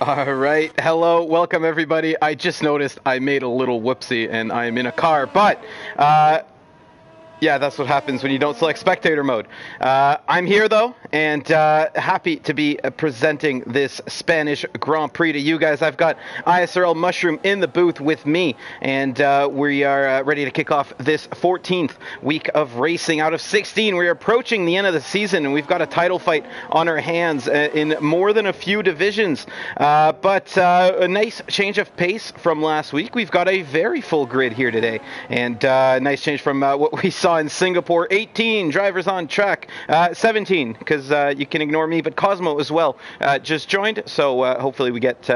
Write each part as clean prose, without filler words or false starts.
All right. Hello. Welcome, everybody. I just noticed I made a little whoopsie and I'm in a car, but yeah, that's what happens when you don't select spectator mode. I'm here, though, and happy to be presenting this Spanish Grand Prix to you guys. I've got ISRL Mushroom in the booth with me, and we are ready to kick off this 14th week of racing out of 16. We're approaching the end of the season, and we've got a title fight on our hands in more than a few divisions. But a nice change of pace from last week. We've got a very full grid here today, and a nice change from what we saw in Singapore. 18 drivers on track, 17 because you can ignore me, but Cosmo as well just joined, so hopefully we get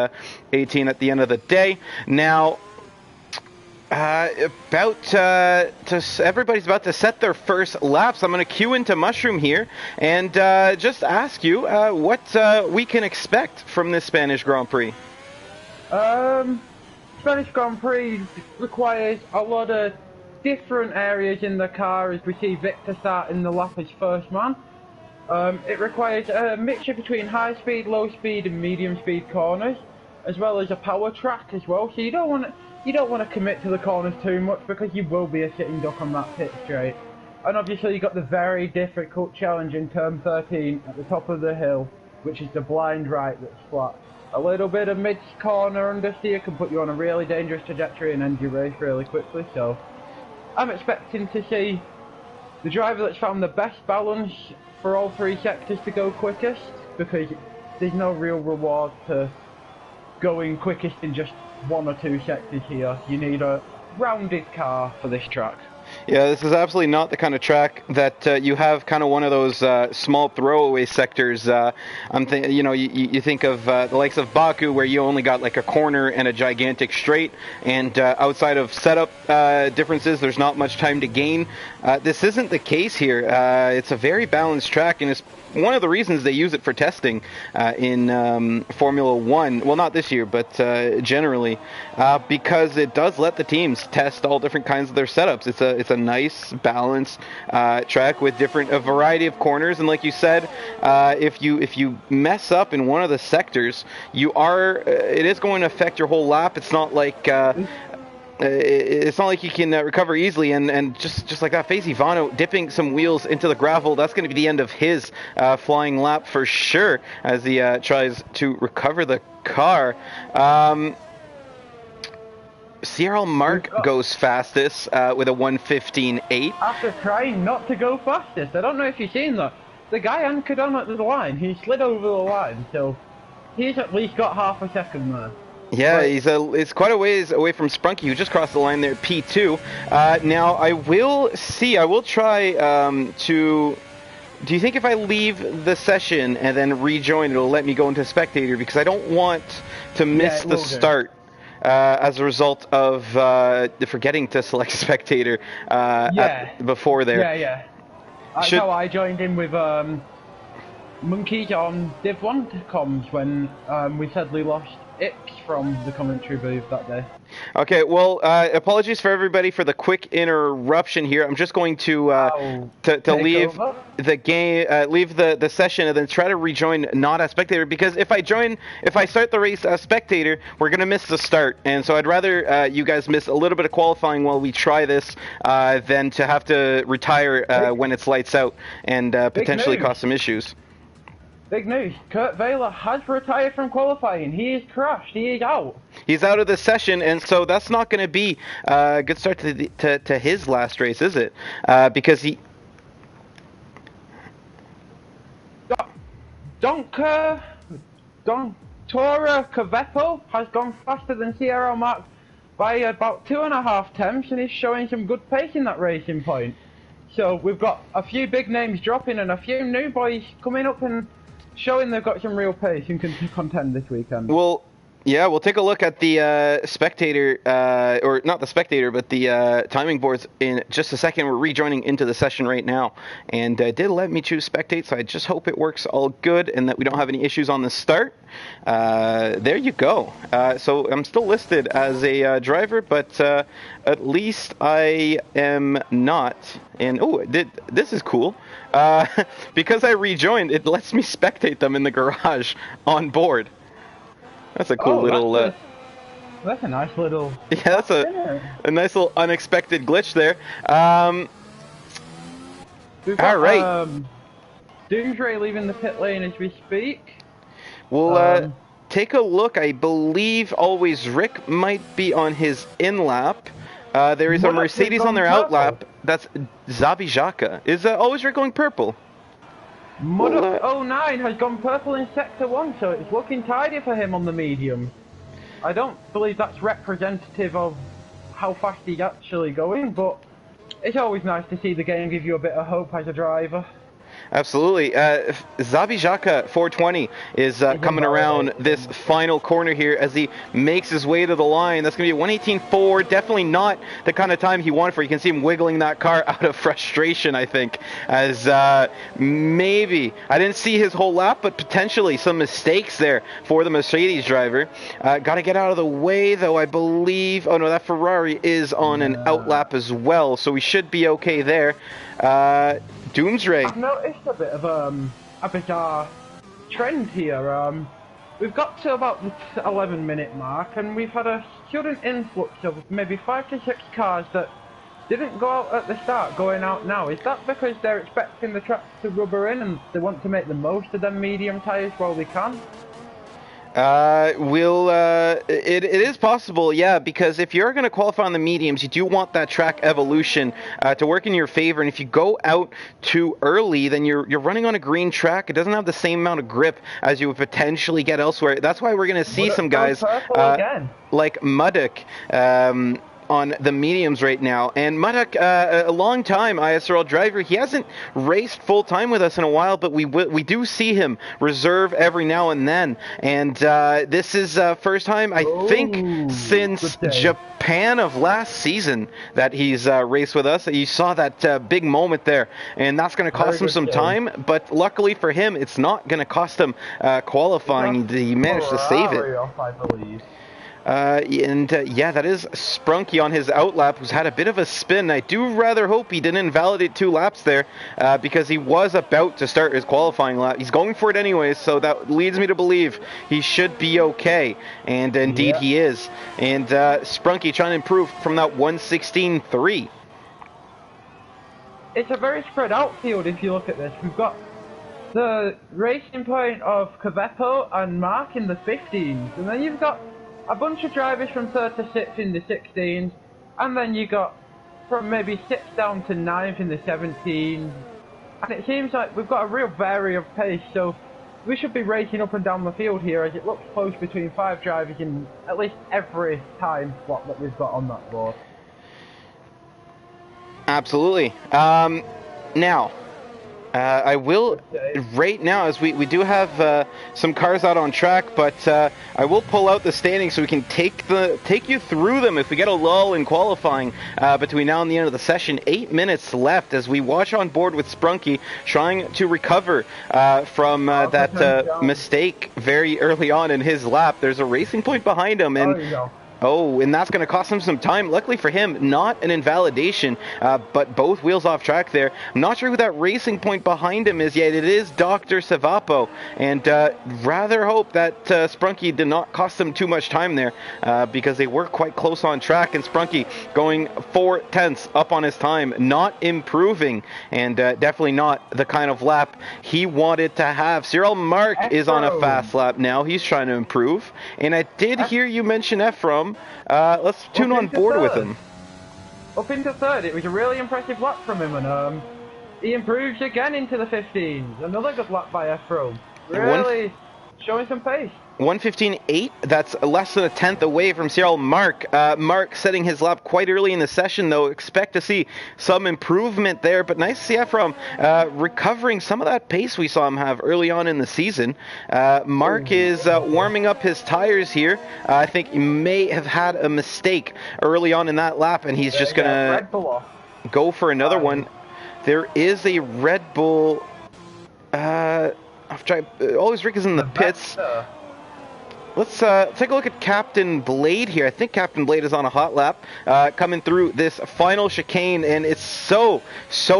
18 at the end of the day. Now everybody's about to set their first laps. I'm going to queue into Mushroom here and just ask you what we can expect from this Spanish Grand Prix. Spanish Grand Prix requires a lot of different areas in the car as we see Victor start in the lap as first man. It requires a mixture between high speed, low speed and medium speed corners, as well as a power track as well, so you don't want to commit to the corners too much because you will be a sitting duck on that pit straight. And obviously you got the very difficult challenge in turn 13 at the top of the hill, which is the blind right that's flat. A little bit of mid corner understeer can put you on a really dangerous trajectory and end your race really quickly, so I'm expecting to see the driver that's found the best balance for all three sectors to go quickest, because there's no real reward to going quickest in just one or two sectors here. You need a rounded car for this track. Yeah, this is absolutely not the kind of track that you have kind of one of those small throwaway sectors. You think of the likes of Baku, where you only got like a corner and a gigantic straight, and outside of setup differences, there's not much time to gain. This isn't the case here. It's a very balanced track, and it's one of the reasons they use it for testing in Formula One. Well, not this year, but generally, because it does let the teams test all different kinds of their setups. It's a nice, balanced track with a variety of corners. And like you said, if you mess up in one of the sectors, it is going to affect your whole lap. It's not like you can recover easily, and just like that, Faze Ivano dipping some wheels into the gravel, that's going to be the end of his flying lap for sure as he tries to recover the car. CRL Mark goes fastest with a 1:15.8. After trying not to go fastest, I don't know if you've seen that. The guy anchored on at the line, he slid over the line, so he's at least got half a second there. Yeah, it's quite a ways away from Sprunky, who just crossed the line there, P2. Now, I will try to... Do you think if I leave the session and then rejoin, it'll let me go into spectator? Because I don't want to miss the start as a result of forgetting to select spectator before there. Yeah. That's how I joined in with Monkeys on Div 1 comms when we sadly lost Ix from the commentary booth that day. Okay, well, apologies for everybody for the quick interruption here. I'm just going to leave the game, leave the session, and then try to rejoin not as spectator, because if I start the race as spectator, we're going to miss the start, and so I'd rather you guys miss a little bit of qualifying while we try this than to have to retire when it's lights out and potentially cause some issues. Big news, Kurt Vela has retired from qualifying. He is crashed. He is out. He's out of the session, and so that's not going to be a good start to his last race, is it? Because he... Dontora Cavetto has gone faster than CRL Mark by about 2.5 tenths, and he's showing some good pace in that racing point. So we've got a few big names dropping and a few new boys coming up and showing they've got some real pace and can contend this weekend. Well, yeah, we'll take a look at the spectator, or not the spectator, but the timing boards in just a second. We're rejoining into the session right now, and did let me choose spectate, so I just hope it works all good and that we don't have any issues on the start. There you go. So I'm still listed as a driver, but at least I am not. And this is cool. Because I rejoined, it lets me spectate them in the garage on board. That's a cool little... That's a nice little... Yeah, that's a nice little unexpected glitch there. We've got, Alright. Doomsray leaving the pit lane as we speak. We'll take a look. I believe Always Rick might be on his in-lap. There is a Mercedes on their out-lap. That's Zabijaka. Is Always Rick going purple? Muddock 09 has gone purple in Sector 1, so it's looking tidy for him on the medium. I don't believe that's representative of how fast he's actually going, but it's always nice to see the game give you a bit of hope as a driver. Absolutely. Zabijaka 420 is coming around this final corner here as he makes his way to the line. That's going to be a 1:18.4. Definitely not the kind of time he wanted for. You can see him wiggling that car out of frustration, I think, as maybe, I didn't see his whole lap, but potentially some mistakes there for the Mercedes driver. Got to get out of the way, though, I believe. Oh, no, that Ferrari is on an out lap as well, so we should be okay there. Doomsray. I've noticed a bit of a bizarre trend here. We've got to about the 11-minute mark, and we've had a sudden influx of maybe 5 to 6 cars that didn't go out at the start, going out now. Is that because they're expecting the track to rubber in and they want to make the most of them medium tyres while they can? It is possible, yeah, because if you're going to qualify on the mediums, you do want that track evolution to work in your favor, and if you go out too early, then you're running on a green track. It doesn't have the same amount of grip as you would potentially get elsewhere. That's why we're going to see some guys like Muddock on the mediums right now. And Muddock, a long time ISRL driver, he hasn't raced full time with us in a while, but we do see him reserve every now and then. And this is first time, I think, since Japan of last season that he's raced with us. You saw that big moment there, and that's going to cost him some time, but luckily for him, it's not going to cost him qualifying. He managed to save it. I believe. Yeah, that is Sprunky on his outlap, who's had a bit of a spin. I do rather hope he didn't invalidate 2 laps there, because he was about to start his qualifying lap. He's going for it anyways, so that leads me to believe he should be okay. And indeed he is. And Sprunky trying to improve from that 1:16.3. It's a very spread out field if you look at this. We've got the racing point of Cavepo and Mark in the 15s, and then you've got a bunch of drivers from 3rd to 6th in the 16s, and then you got from maybe 6th down to 9th in the 17s. And it seems like we've got a real vary of pace, so we should be racing up and down the field here, as it looks close between 5 drivers in at least every time slot that we've got on that board. Absolutely. Now, I will, right now, as we do have some cars out on track, but I will pull out the standings so we can take you through them if we get a lull in qualifying between now and the end of the session. 8 minutes left as we watch on board with Sprunky trying to recover from that mistake very early on in his lap. There's a racing point behind him, and oh, and that's going to cost him some time. Luckily for him, not an invalidation, but both wheels off track there. I'm not sure who that racing point behind him is yet. It is Dr. Savapo, and rather hope that Sprunky did not cost him too much time there, because they were quite close on track, and Sprunky going 4/10 up on his time, not improving, and definitely not the kind of lap he wanted to have. Cyril Mark is on a fast lap now. He's trying to improve, and I did hear you mention Ephraim. Let's tune on board with him. Up into 3rd, it was a really impressive lap from him, and he improves again into the 15s. Another good lap by Ephraim. Really showing some pace. 1:15.8, that's less than a tenth away from Cyril Mark. Mark setting his lap quite early in the session, though. Expect to see some improvement there, but nice to see Ephraim recovering some of that pace we saw him have early on in the season. Mark is warming up his tires here. I think he may have had a mistake early on in that lap, and he's just going to go for another one. There is a Red Bull... Always Rick is in the pits. Let's take a look at Captain Blade here. I think Captain Blade is on a hot lap coming through this final chicane, and it's so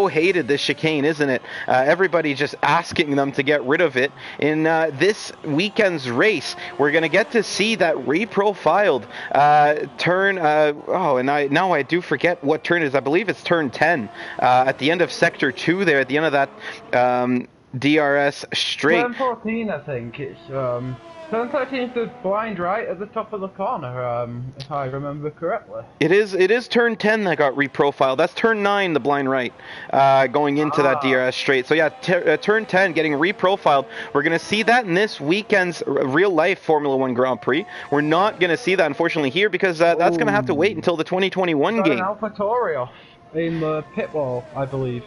hated, this chicane, isn't it? Everybody just asking them to get rid of it. In this weekend's race, we're going to get to see that reprofiled turn. Now I do forget what turn it is. I believe it's turn 10 at the end of Sector 2 there, at the end of that DRS straight. Turn 14, I think. It's Turn 13 is the blind right at the top of the corner, if I remember correctly. It is turn 10 that got reprofiled. That's turn 9, the blind right, going into that DRS straight. So yeah, turn 10 getting reprofiled. We're going to see that in this weekend's real-life Formula 1 Grand Prix. We're not going to see that, unfortunately, here because that's going to have to wait until the 2021 game. An AlphaTauri off in the pit wall, I believe.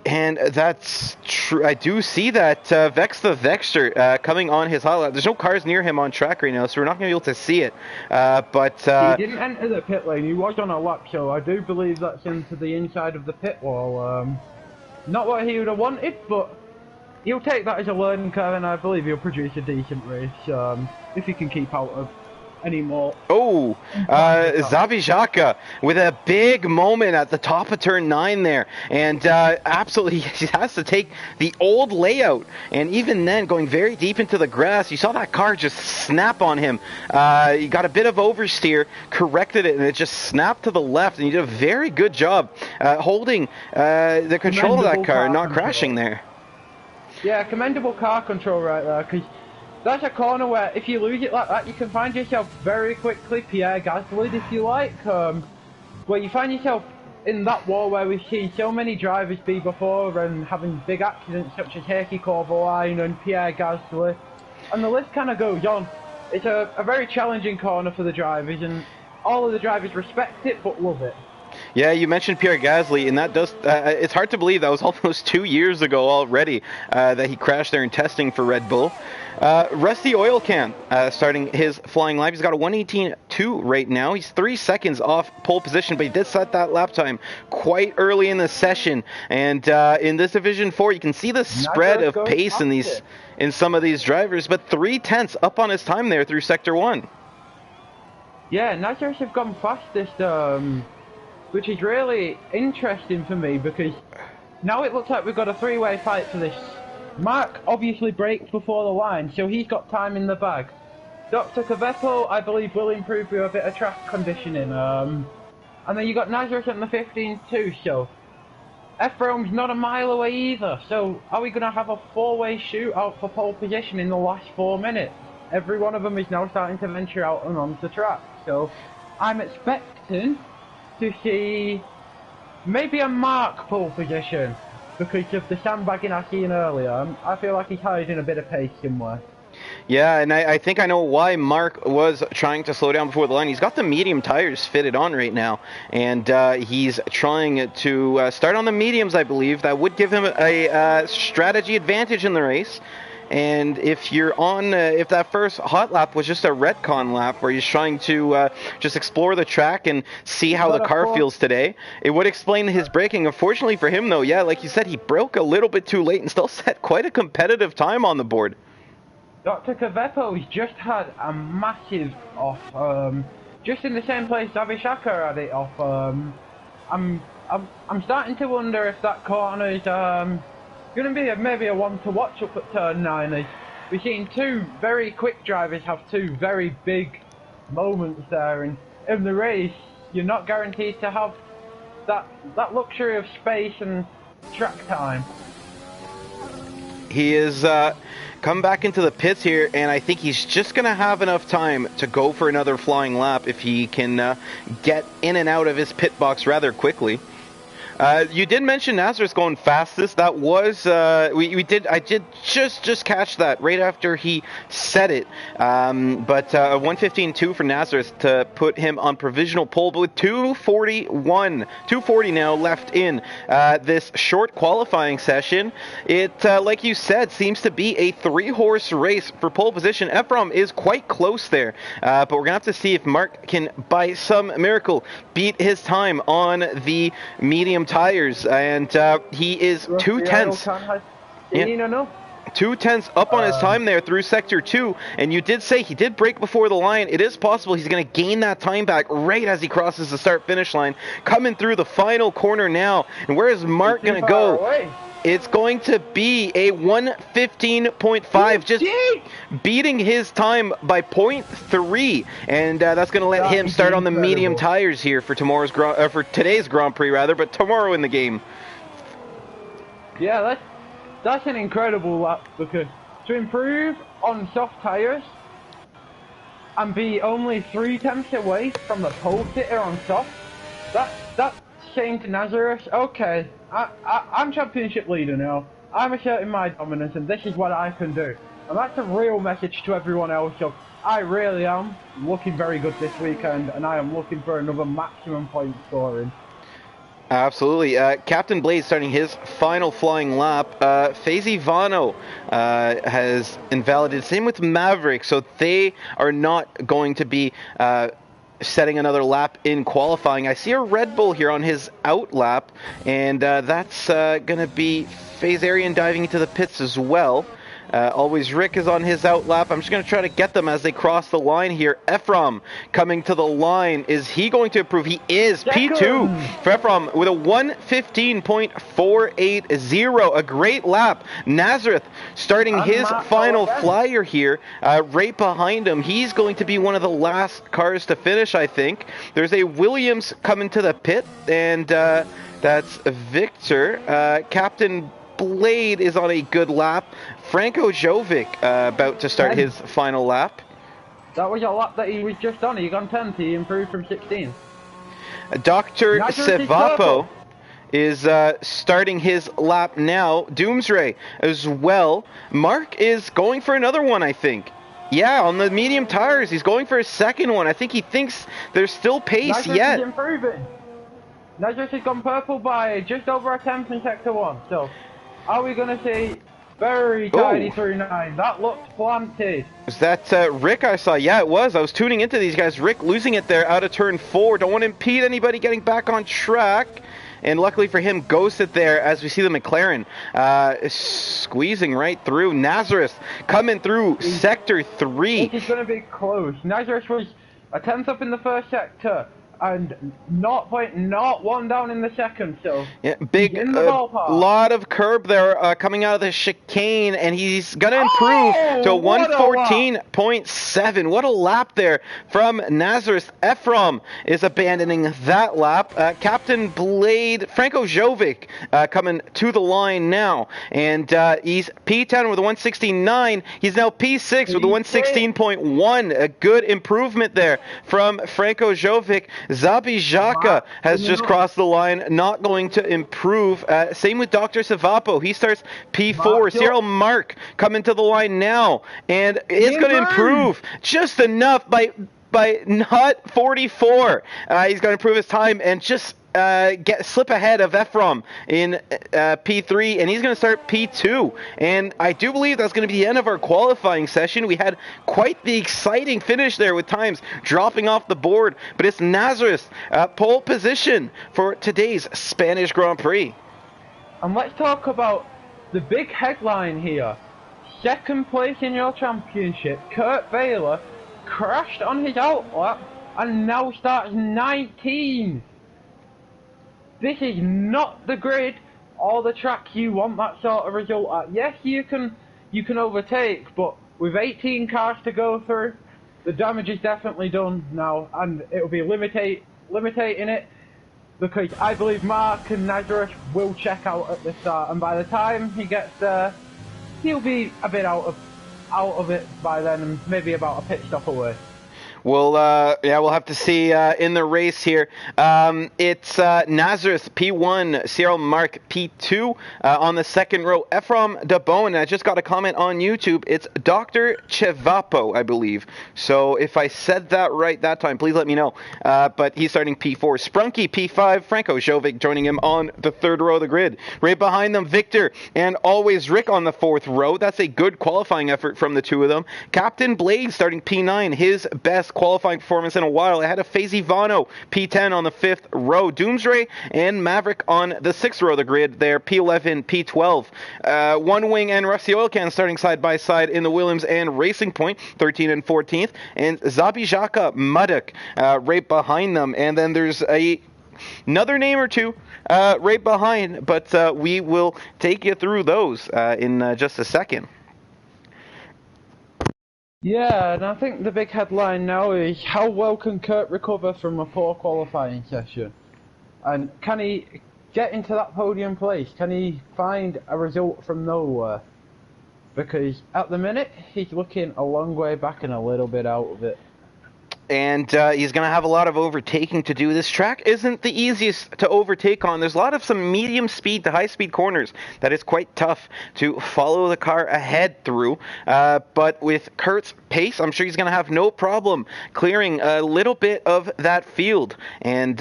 And that's true. I do see that Vex the Vexter coming on his hot lap. There's no cars near him on track right now, so we're not going to be able to see it. He didn't enter the pit lane. He was on a lap, so I do believe that's into the inside of the pit wall. Not what he would have wanted, but he'll take that as a learning curve, and I believe he'll produce a decent race if he can keep out of any more. Oh, Zabijaka with a big moment at the top of turn 9 there, and absolutely he has to take the old layout, and even then going very deep into the grass. You saw that car just snap on him. He got a bit of oversteer, corrected it, and it just snapped to the left, and he did a very good job holding the control of that car, not crashing there. Yeah, commendable car control right there, because that's a corner where if you lose it like that, you can find yourself very quickly Pierre Gasly, if you like, where you find yourself in that wall where we've seen so many drivers be before and having big accidents such as Heikki Kovalainen and Pierre Gasly, and the list kind of goes on. It's a very challenging corner for the drivers, and all of the drivers respect it but love it. Yeah, you mentioned Pierre Gasly, and that does, it's hard to believe that was almost 2 years ago already that he crashed there in testing for Red Bull. Rusty Oil Can starting his flying lap. He's got a 1:18.2 right now. He's 3 seconds off pole position, but he did set that lap time quite early in the session. And in this Division 4, you can see the spread of pace in some of these drivers, but 3/10 up on his time there through Sector 1. Yeah, Nazareth have gone fastest, which is really interesting for me because now it looks like we've got a three-way fight for this. Mark obviously braked before the line, so he's got time in the bag. Dr. Cavetto, I believe, will improve with a bit of track conditioning. And then you got Nazareth in the 15 too, so Ephraim's not a mile away either. So are we going to have a four-way shootout for pole position in the last 4 minutes? Every one of them is now starting to venture out and onto track. So I'm expecting to see maybe a Mark pole position because of the sandbagging I seen earlier. I feel like he's hiding a bit of pace somewhere. Yeah, and I think I know why Mark was trying to slow down before the line. He's got the medium tires fitted on right now, and he's trying to start on the mediums, I believe. That would give him a strategy advantage in the race. And if you're on, if that first hot lap was just a retcon lap where he's trying to just explore the track and see how the car feels today, it would explain his braking. Unfortunately for him, though, yeah, like you said, he broke a little bit too late and still set quite a competitive time on the board. Dr. Cavetto's just had a massive off, just in the same place Avishaka had it off. I'm starting to wonder if that corner is going to be maybe a one to watch up at turn 9. We've seen two very quick drivers have two very big moments there, and in the race you're not guaranteed to have that luxury of space and track time. He is come back into the pits here, and I think he's just going to have enough time to go for another flying lap if he can get in and out of his pit box rather quickly. You did mention Nazareth going fastest. That was I did just catch that right after he said it. But 1:15.2 for Nazareth to put him on provisional pole, but with 2:40 now left in this short qualifying session. It like you said seems to be a 3-horse race for pole position. Ephraim is quite close there, but we're gonna have to see if Mark can by some miracle beat his time on the medium tires, and he is 2/10. 2/10 up on his time there through Sector 2, and you did say he did break before the line. It is possible he's going to gain that time back right as he crosses the start-finish line. Coming through the final corner now, and where is Mark going to go? Away. It's going to be a 1:15.5, just beating his time by 0.3, and that's going to let him start on the medium tires here for today's Grand Prix rather, but tomorrow in the game. Yeah, that's an incredible lap, because to improve on soft tires and be only 3/10 away from the pole sitter on soft, that's saying to Nazareth, okay, I'm championship leader now. I'm asserting my dominance, and this is what I can do. And that's a real message to everyone else. So I really am looking very good this weekend, and I am looking for another maximum point scoring. Absolutely. Captain Blade starting his final flying lap. Faisy Vano has invalidated. Same with Maverick, so they are not going to be setting another lap in qualifying. I see a Red Bull here on his out lap, and that's going to be FaZe Arian diving into the pits as well. Always Rick is on his out lap. I'm just going to try to get them as they cross the line here. Ephraim coming to the line. Is he going to improve? He is. P2 for Ephraim with a 1:15.480. A great lap. Nazareth starting his final flyer here right behind him. He's going to be one of the last cars to finish, I think. There's a Williams coming to the pit, and that's Victor. Captain Blade is on a good lap. Franco Jovic about to start his final lap. That was a lap that he was just on. He got 10. He improved from 16. Dr. Sevapo is starting his lap now. Doomsray as well. Mark is going for another one, I think. Yeah, on the medium tires. He's going for a second one. I think he thinks there's still pace yet. Is improving. Nazareth has gone purple by just over a 10th in Sector 1. So, are we going to see very tidy through 9? That looked planted. Is that Rick I saw? Yeah, it was. I was tuning into these guys. Rick losing it there out of turn 4. Don't want to impede anybody getting back on track. And luckily for him, ghosted there as we see the McLaren squeezing right through. Nazareth coming through Sector 3. This is going to be close. Nazareth was a 10th up in the first sector and 0.01 down in the second, so yeah, big lot of curb there coming out of the chicane, and he's gonna improve to 1:14.7. What a lap there from Nazareth. Ephraim is abandoning that lap. Captain Blade, Franco Jovic coming to the line now, and he's P10 with a 1:69. He's now P6 with a 1:16.1. A good improvement there from Franco Jovic. Zabi Jaka has just crossed the line, not going to improve. Same with Dr. Savapo. He starts P4. Cyril Mark coming to the line now, and it's going to improve just enough by not 44. He's going to improve his time and just slip ahead of Ephraim in P3, and he's going to start P2. And I do believe that's going to be the end of our qualifying session. We had quite the exciting finish there with times dropping off the board, but it's Nazareth pole position for today's Spanish Grand Prix. And let's talk about the big headline here. Second place in your championship, Kurt Baylor crashed on his outlap and now starts 19th. This is not the grid or the track you want that sort of result at. Yes, you can overtake, but with 18 cars to go through, the damage is definitely done now, and it will be limiting it, because I believe Mark and Nazareth will check out at the start, and by the time he gets there, he'll be a bit out of it by then, and maybe about a pit stop away. We'll have to see in the race here. It's Nazareth P1, Cyril Mark P2 on the second row. Ephraim Dabone, I just got a comment on YouTube. It's Dr. Chevapo, I believe. So if I said that right that time, please let me know. But he's starting P4. Sprunky P5, Franco Jovic joining him on the third row of the grid. Right behind them, Victor and always Rick on the fourth row. That's a good qualifying effort from the two of them. Captain Blade starting P9, his best best qualifying performance in a while, ahead of FaZe Vano, P10 on the 5th row, Doomsray and Maverick on the 6th row of the grid there, P11, P12. One Wing and Rusty Oil Can starting side by side in the Williams and Racing Point, 13 and 14th, and Zabijaka Muddock right behind them. And then there's another name or two right behind, but we will take you through those in just a second. Yeah, and I think the big headline now is how well can Kurt recover from a poor qualifying session? And can he get into that podium place? Can he find a result from nowhere? Because at the minute, he's looking a long way back and a little bit out of it. And he's going to have a lot of overtaking to do. This track isn't the easiest to overtake on. There's a lot of some medium speed to high speed corners that is quite tough to follow the car ahead through. But with Kurt's pace, I'm sure he's going to have no problem clearing a little bit of that field. And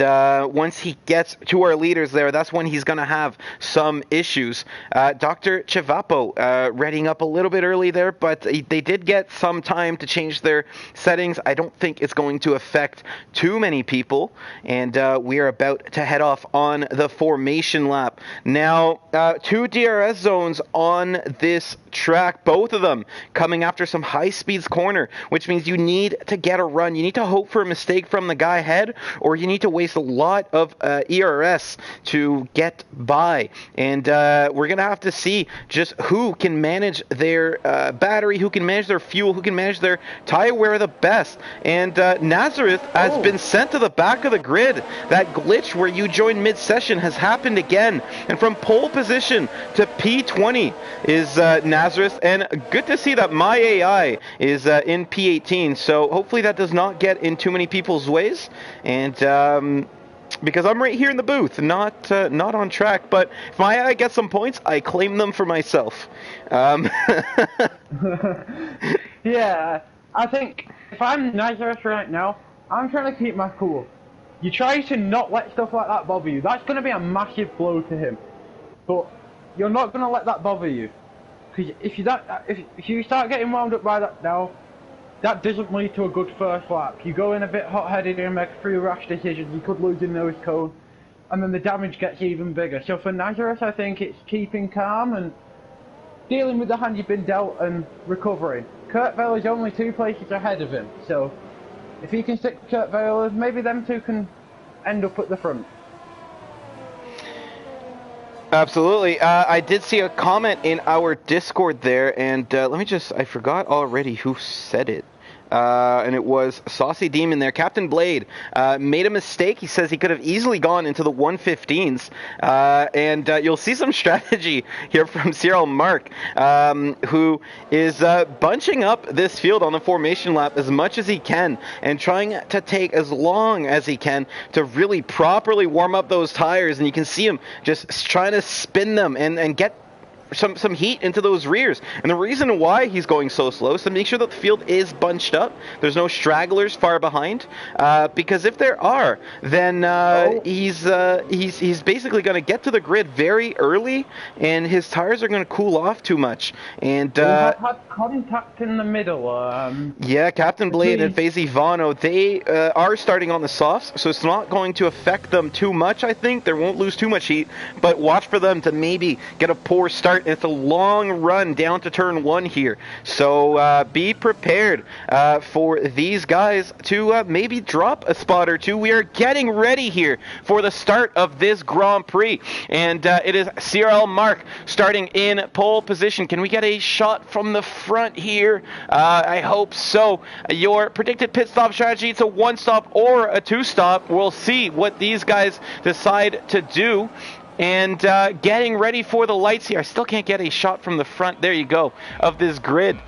once he gets to our leaders there, that's when he's going to have some issues. Dr. Chivapo readying up a little bit early there, but they did get some time to change their settings. I don't think it's going to affect too many people, and we are about to head off on the formation lap. Now, 2 DRS zones on this track, both of them coming after some high speeds corner, which means you need to get a run. You need to hope for a mistake from the guy ahead, or you need to waste a lot of ERS to get by. And we're going to have to see just who can manage their battery, who can manage their fuel, who can manage their tire wear the best. And Nazareth has been sent to the back of the grid. That glitch where you join mid-session has happened again. And from pole position to P20 is Nazareth. And good to see that my AI is in P18. So hopefully that does not get in too many people's ways. And because I'm right here in the booth, not on track. But if my AI gets some points, I claim them for myself. Yeah, I think if I'm Nazareth right now, I'm trying to keep my cool. You try to not let stuff like that bother you. That's going to be a massive blow to him. But you're not going to let that bother you. Because if you start getting wound up by that now, that doesn't lead to a good first lap. You go in a bit hot-headed and make a few rash decisions, you could lose your nose cone, and then the damage gets even bigger. So for Nazareth, I think it's keeping calm and dealing with the hand you've been dealt and recovering. Kurt Vale is only 2 places ahead of him, so if he can stick to Kurt Vale, maybe them two can end up at the front. Absolutely. I did see a comment in our Discord there, and let me just, I forgot already who said it. And it was Saucy Demon there. Captain Blade made a mistake. He says he could have easily gone into the 115s. And you'll see some strategy here from Cyril Mark, who is bunching up this field on the formation lap as much as he can and trying to take as long as he can to really properly warm up those tires. And you can see him just trying to spin them and get some heat into those rears. And the reason why he's going so slow is to make sure that the field is bunched up. There's no stragglers far behind, because if there are, then he's basically going to get to the grid very early, and his tires are going to cool off too much. And we have had contact in the middle. Yeah, Captain Blade and FaZe Vano, they are starting on the softs, so it's not going to affect them too much. I think they won't lose too much heat, but watch for them to maybe get a poor start. It's a long run down to turn 1 here, so be prepared for these guys to maybe drop a spot or two. We are getting ready here for the start of this Grand Prix, and it is CRL Mark starting in pole position. Can we get a shot from the front here? I hope so. Your predicted pit stop strategy, it's a 1-stop or a 2-stop. We'll see what these guys decide to do. And getting ready for the lights here. I still can't get a shot from the front, there you go, of this grid.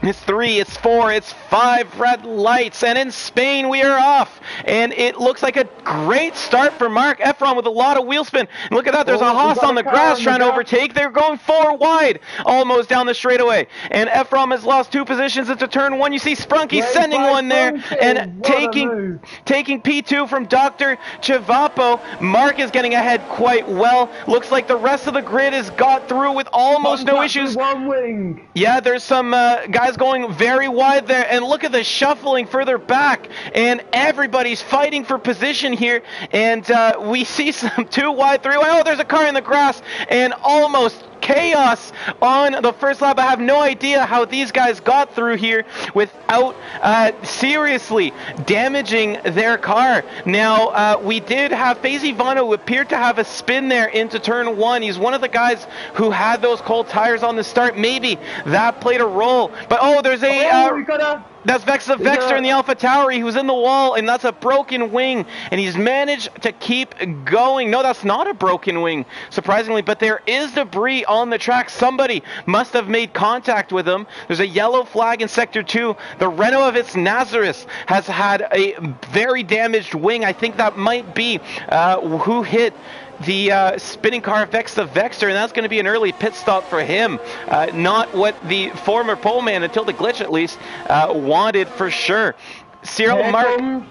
It's 3, it's 4, it's 5 red lights, and in Spain we are off. And it looks like a great start for Mark Efron with a lot of wheel spin. And look at that, there's a Haas on the grass trying to overtake. They're going 4 wide, almost down the straightaway. And Efron has lost 2 positions into turn 1. You see Sprunky sending one there and taking P2 from Dr. Chivapo. Mark is getting ahead quite well. Looks like the rest of the grid has got through with almost no issues. One wing. Yeah, there's some guys is going very wide there, and look at the shuffling further back, and everybody's fighting for position here, and we see some 2 wide, 3 wide. Oh, there's a car in the grass, and almost chaos on the first lap. I have no idea how these guys got through here without seriously damaging their car. Now, we did have FaZe Ivano, who appeared to have a spin there into turn 1. He's one of the guys who had those cold tires on the start. Maybe that played a role. But, oh, there's a... That's Vex the Vexter in the Alpha Tauri who's in the wall, and that's a broken wing, and he's managed to keep going. No, that's not a broken wing, surprisingly, but there is debris on the track. Somebody must have made contact with him. There's a yellow flag in Sector 2. The Renault of its Nazareth has had a very damaged wing. I think that might be who hit the spinning car of Vex the Vexter, and that's going to be an early pit stop for him. Not what the former pole man, until the glitch at least, wanted for sure. Cyril Mark.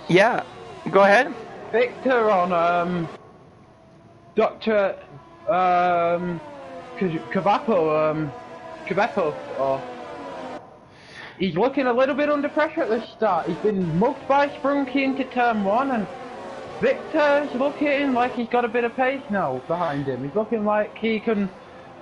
Yeah, go ahead. Victor on Dr. Cavapo. He's looking a little bit under pressure at the start. He's been mugged by Sprunky into turn 1, and Victor's looking like he's got a bit of pace now behind him. He's looking like he can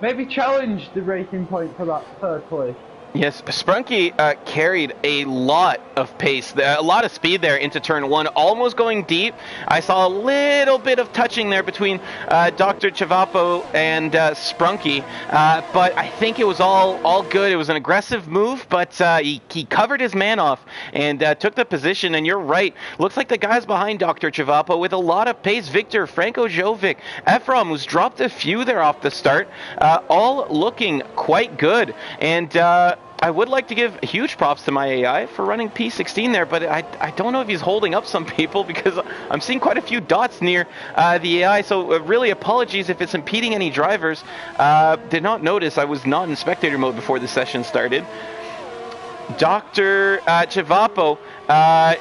maybe challenge the racing point for that 3rd place. Yes, Sprunky carried a lot of pace, a lot of speed there into turn 1, almost going deep. I saw a little bit of touching there between Dr. Chivapo and Sprunky, but I think it was all good. It was an aggressive move, but he covered his man off and took the position, and you're right. Looks like the guys behind Dr. Chivapo with a lot of pace. Victor, Franco Jovic, Ephraim, who's dropped a few there off the start, all looking quite good. And I would like to give huge props to my AI for running P16 there, but I don't know if he's holding up some people, because I'm seeing quite a few dots near the AI, so really apologies if it's impeding any drivers. Did not notice I was not in spectator mode before the session started. Dr. Chivapo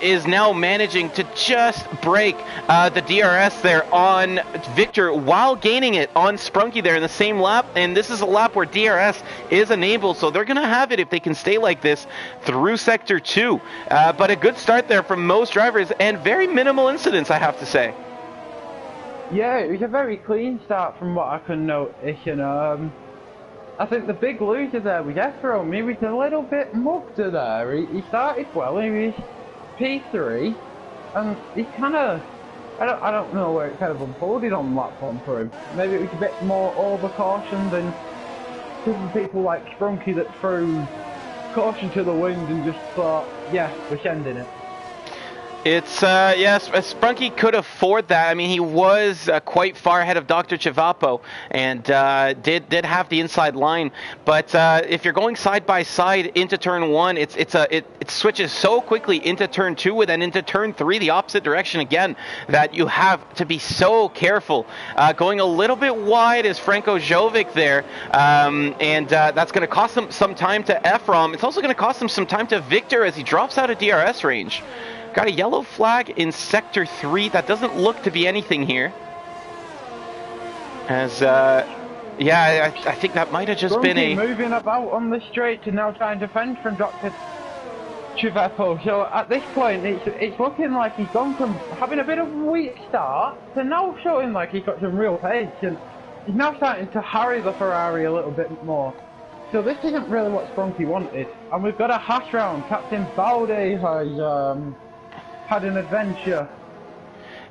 is now managing to just break the DRS there on Victor while gaining it on Sprunky there in the same lap, and this is a lap where DRS is enabled, so they're going to have it if they can stay like this through Sector 2. But a good start there from most drivers, and very minimal incidents, I have to say. Yeah, it was a very clean start from what I can notice, and I think the big loser there was Ephraim. He was a little bit mugged there. He started well, he was P3, and he kind of, I don't know where it kind of unfolded on lap 1 for him. Maybe it was a bit more over caution than some people like Sprunky that threw caution to the wind and just thought, yeah, we're sending it. It's, yes, Sprunky could afford that. I mean, he was quite far ahead of Dr. Chivapo, and did have the inside line. But if you're going side by side into turn 1, it switches so quickly into turn 2 and then into turn 3, the opposite direction again, that you have to be so careful. Going a little bit wide is Franco Jovic there, and that's going to cost him some time to Ephraim. It's also going to cost him some time to Victor as he drops out of DRS range. Got a yellow flag in Sector 3. That doesn't look to be anything here. As, yeah, I think that might have just been a... moving about on the straight to now trying to defend from Dr. Chivapo. So at this point, it's looking like he's gone from having a bit of a weak start to now showing like he's got some real pace. And he's now starting to harry the Ferrari a little bit more. So this isn't really what Sprunky wanted. And we've got a hash round. Captain Baude has... had an adventure.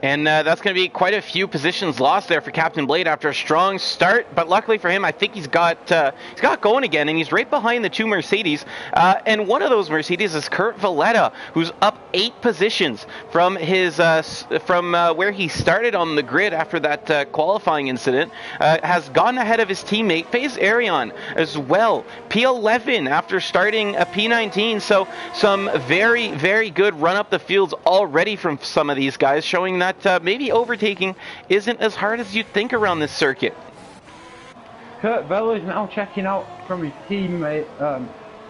And that's going to be quite a few positions lost there for Captain Blade after a strong start. But luckily for him, I think he's got going again, and he's right behind the 2 Mercedes. And one of those Mercedes is Kurt Valletta, who's up 8 positions from his where he started on the grid after that qualifying incident. Has gone ahead of his teammate FaZe Arion as well. P11 after starting a P19. So some very, very good run up the fields already from some of these guys, showing that maybe overtaking isn't as hard as you'd think around this circuit. Kurt Vella is now checking out from his teammate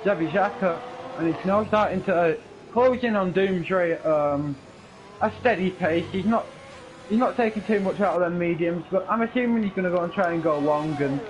Xavi Xhaka, and he's now starting to close in on Doomsray a steady pace. He's not taking too much out of them mediums, but I'm assuming he's going to go and try and go long and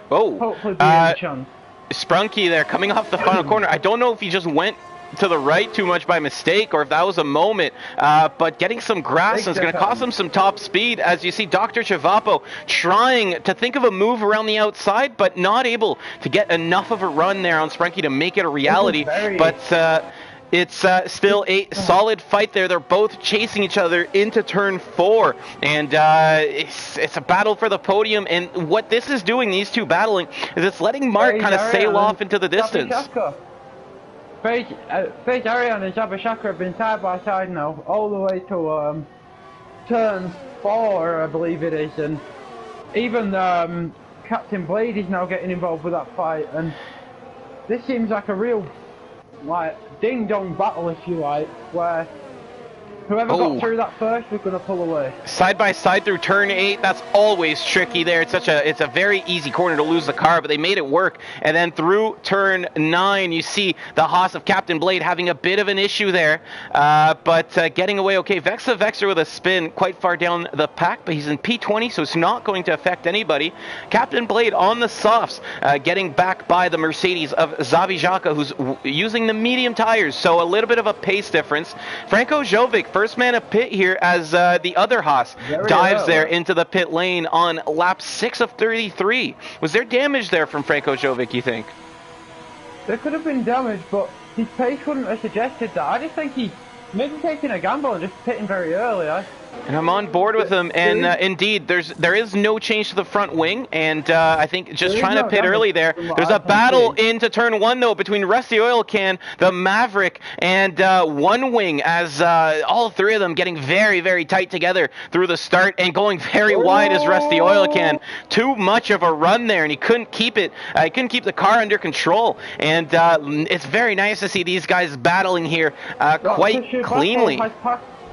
hopefully be in a chance. Sprunky there coming off the final corner. I don't know if he just went to the right too much by mistake or if that was a moment, but getting some grass is going to cost him some top speed, as you see Dr. Chivapo trying to think of a move around the outside but not able to get enough of a run there on Sprunky to make it a reality. But it's still a solid fight there. They're both chasing each other into turn 4, and it's a battle for the podium. And what this is doing, these two battling, is it's letting Mark kind of sail off into the distance. Prix Arian and Zabashaka have been side by side now, all the way to turn 4, I believe it is, and even Captain Blade is now getting involved with that fight, and this seems like a real, like, ding-dong battle, if you like, where whoever got through that first was going to pull away. Side by side through turn 8, that's always tricky there. It's a very easy corner to lose the car, but they made it work. And then through turn 9, you see the Haas of Captain Blade having a bit of an issue there, but getting away okay. Vexa Vexer with a spin quite far down the pack, but he's in P20, so it's not going to affect anybody. Captain Blade on the softs, getting back by the Mercedes of Zabijaka, who's using the medium tires, so a little bit of a pace difference. Franco Jovic, first man of pit here, as the other Haas dives there into the pit lane on lap 6 of 33. Was there damage there from Franco Jovic, you think? There could have been damage, but his pace wouldn't have suggested that. I just think he maybe taking a gamble and just pitting very early. And I'm on board with him, and indeed, there is no change to the front wing, and I think just trying to pit early there. There's a battle into turn 1, though, between Rusty Oil Can, the Maverick, and One Wing, as all three of them getting very, very tight together through the start, and going very wide as Rusty Oil Can. Too much of a run there, and he couldn't keep it. He couldn't keep the car under control, and it's very nice to see these guys battling here quite cleanly.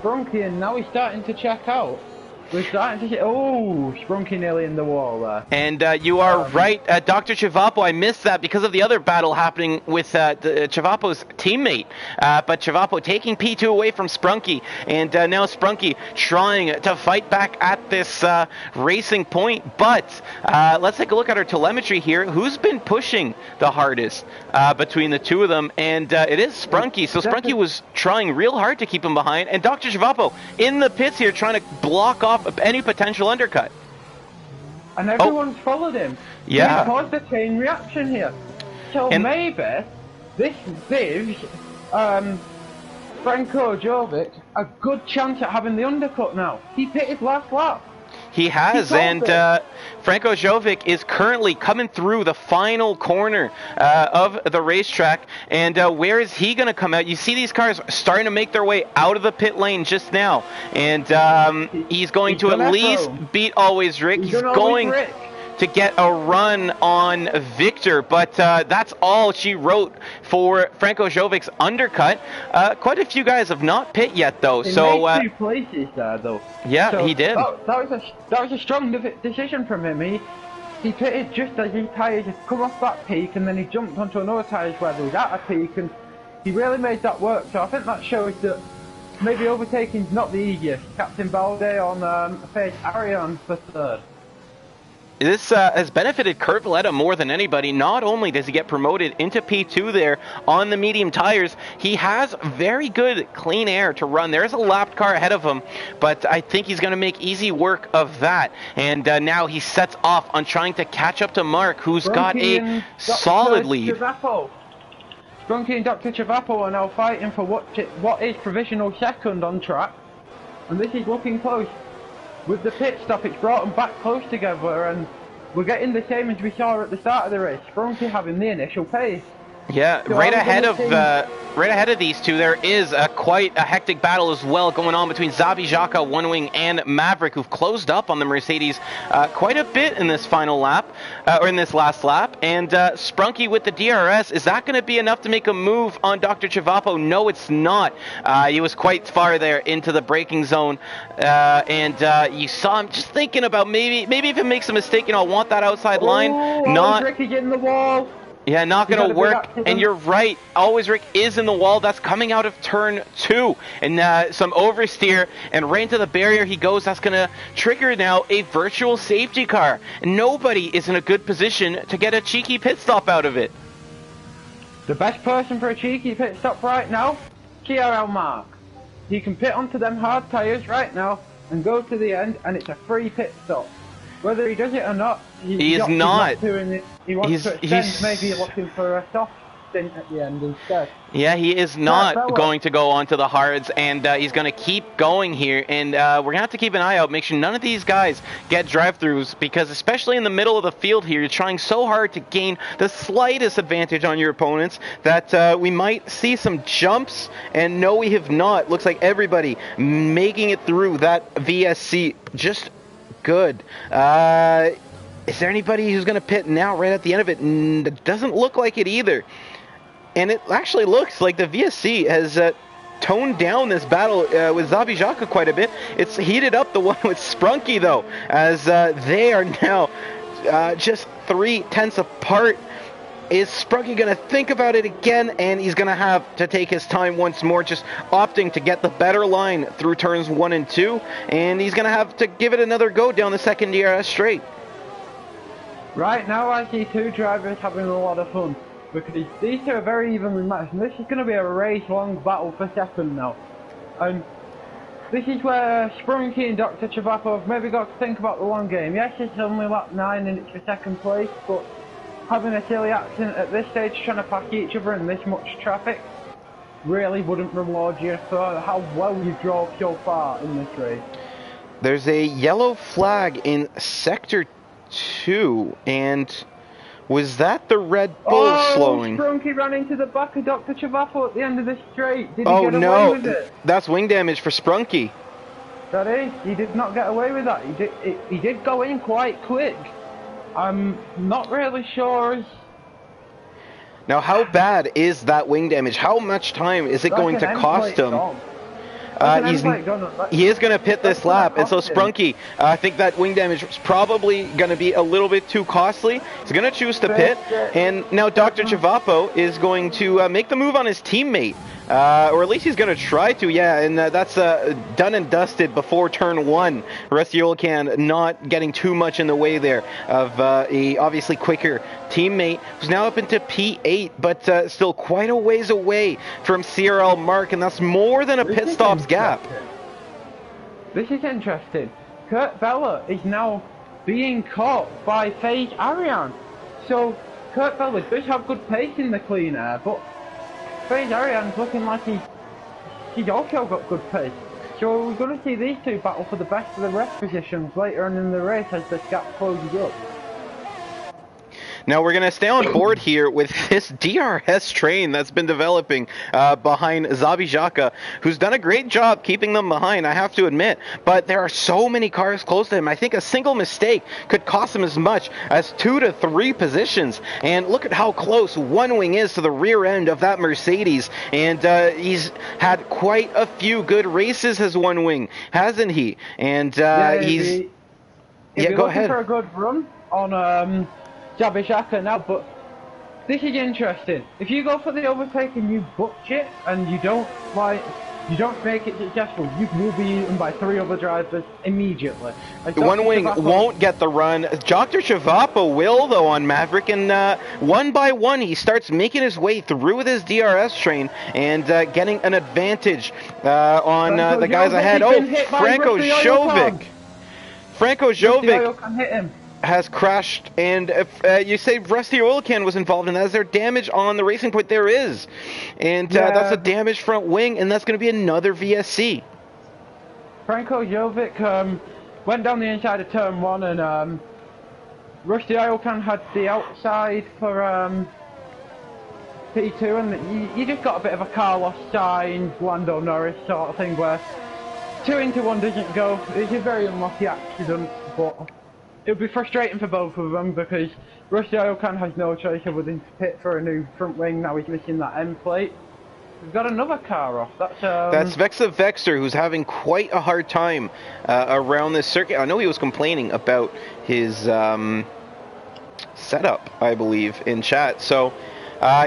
Sprunky, and now he's starting to check out. We're starting to see, Sprunky nearly in the wall there. And you are right, Dr. Chivapo. I missed that because of the other battle happening with Chivapo's teammate. But Chivapo taking P2 away from Sprunky, and now Sprunky trying to fight back at this racing point. But let's take a look at our telemetry here. Who's been pushing the hardest between the two of them? And it is Sprunky. So Sprunky was trying real hard to keep him behind. And Dr. Chivapo in the pits here trying to block off any potential undercut. And everyone's followed him. Yeah. He caused a chain reaction here. So maybe this gives Franco Jovic a good chance at having the undercut now. He pitted last lap. He has, and Franco Jovic is currently coming through the final corner of the racetrack, and where is he going to come out? You see these cars starting to make their way out of the pit lane just now, and he's going to at least beat Always Rick. He's going to get a run on Victor, but that's all she wrote for Franco Jovic's undercut. Quite a few guys have not pit yet, though. He so made 2 places there, though. Yeah, so he did. That was a strong decision from him. He pitted just as his tyres had come off that peak, and then he jumped onto another tyre where there was at a peak, and he really made that work. So I think that shows that maybe overtaking's not the easiest. Captain Balde on Prix Arian for 3rd. This has benefited Kurt Valletta more than anybody. Not only does he get promoted into P2 there on the medium tires, he has very good clean air to run. There's a lapped car ahead of him, but I think he's going to make easy work of that. And now he sets off on trying to catch up to Mark, who's got a solid lead. Sprunky and Dr. Chivapo are now fighting for what is provisional second on track, and this is looking close. With the pit stop, it's brought them back close together, and we're getting the same as we saw at the start of the race. Sprunky having the initial pace. Yeah, so right ahead of these two, there is quite a hectic battle as well going on between Zabijaka, One Wing, and Maverick, who've closed up on the Mercedes quite a bit in this final lap, or in this last lap. And Sprunky with the DRS, is that going to be enough to make a move on Dr. Chivapo? No, it's not. He was quite far there into the braking zone, and you saw him just thinking about maybe if he makes a mistake, I want that outside line. Not Ricky getting the wall. Yeah, not going to work, and you're right. Always Rick is in the wall. That's coming out of turn 2, and some oversteer, and right into the barrier he goes. That's going to trigger now a virtual safety car. Nobody is in a good position to get a cheeky pit stop out of it. The best person for a cheeky pit stop right now, ISRL Mark. He can pit onto them hard tyres right now and go to the end, and it's a free pit stop. Whether he does it or not, he's not. He wants to extend, maybe looking for a soft stint at the end instead. Yeah, he is not going to go onto the hards, and he's going to keep going here. And we're going to have to keep an eye out, make sure none of these guys get drive-thrus, because especially in the middle of the field here, you're trying so hard to gain the slightest advantage on your opponents that we might see some jumps. And no, we have not. Looks like everybody making it through that VSC just good. Is there anybody who's going to pit now right at the end of it? It doesn't look like it either. And it actually looks like the VSC has toned down this battle with Zabijaka quite a bit. It's heated up the one with Sprunky, though, as they are now just 3/10 apart. Is Sprunky going to think about it again? And he's going to have to take his time once more, just opting to get the better line through turns 1 and 2. And he's going to have to give it another go down the second DRS straight. Right now I see two drivers having a lot of fun, because these two are very evenly matched, and this is going to be a race-long battle for second now. And this is where Sprunky and Dr. Chavapo have maybe got to think about the long game. Yes, it's only lap 9 and it's for second place, but having a silly accident at this stage, trying to pass each other in this much traffic, really wouldn't reward you for how well you drove so far in this race. There's a yellow flag in Sector 2, and was that the Red Bull slowing? Sprunky ran into the back of Dr. Chavapo at the end of the straight. Did he get away with it? That's wing damage for Sprunky. That is, he did not get away with that. He did go in quite quick. I'm not really sure. Now, how bad is that wing damage? How much time is it going to cost him? He is going to pit this lap, and so Sprunky, I think that wing damage is probably going to be a little bit too costly. He's going to choose to pit, and now Dr. Chavapo is going to make the move on his teammate. Or at least he's going to try to, yeah, and that's done and dusted before turn 1. Rusty Olcan not getting too much in the way there of a obviously quicker teammate who's now up into P8, but still quite a ways away from CRL Mark, and that's more than a pit stop's gap. This is interesting. Kurt Bella is now being caught by FaZe Ariane. So Kurt Bella does have good pace in the clean air, but FaZe Ariane's looking like he's also got good pace. So we're going to see these two battle for the best of the rest positions later on in the race as the gap closes up. Now we're going to stay on board here with this DRS train that's been developing behind Zabijaka, who's done a great job keeping them behind, I have to admit. But there are so many cars close to him. I think a single mistake could cost him as much as 2 to 3 positions. And look at how close One Wing is to the rear end of that Mercedes. And he's had quite a few good races as One Wing, hasn't he? And he's... Yeah, go ahead. For a good run on... Zabijaka now, but this is interesting. If you go for the overtake and you butch it and you don't make it successful, you will be eaten by 3 other drivers immediately. One Wing won't get the run. Dr. Chavapo will, though, on Maverick, and one by one he starts making his way through with his DRS train and getting an advantage on the guys ahead. Oh, Franco Jovic. Franco Jovic has crashed, and if you say Rusty Oil Can was involved in that, is there damage on the racing point? There is, and that's a damaged front wing, and that's going to be another VSC. Franco Jovic went down the inside of turn 1, and Rusty Oil Can had the outside for P2, and you just got a bit of a Carlos Sainz, Lando Norris sort of thing, where 2 into 1 doesn't go. It's a very unlucky accident, but it would be frustrating for both of them, because Rusty Oilcan has no choice other than to pit for a new front wing. Now he's missing that end plate. We've got another car off. That's Vexa Vexter, who's having quite a hard time around this circuit. I know he was complaining about his setup, I believe, in chat. So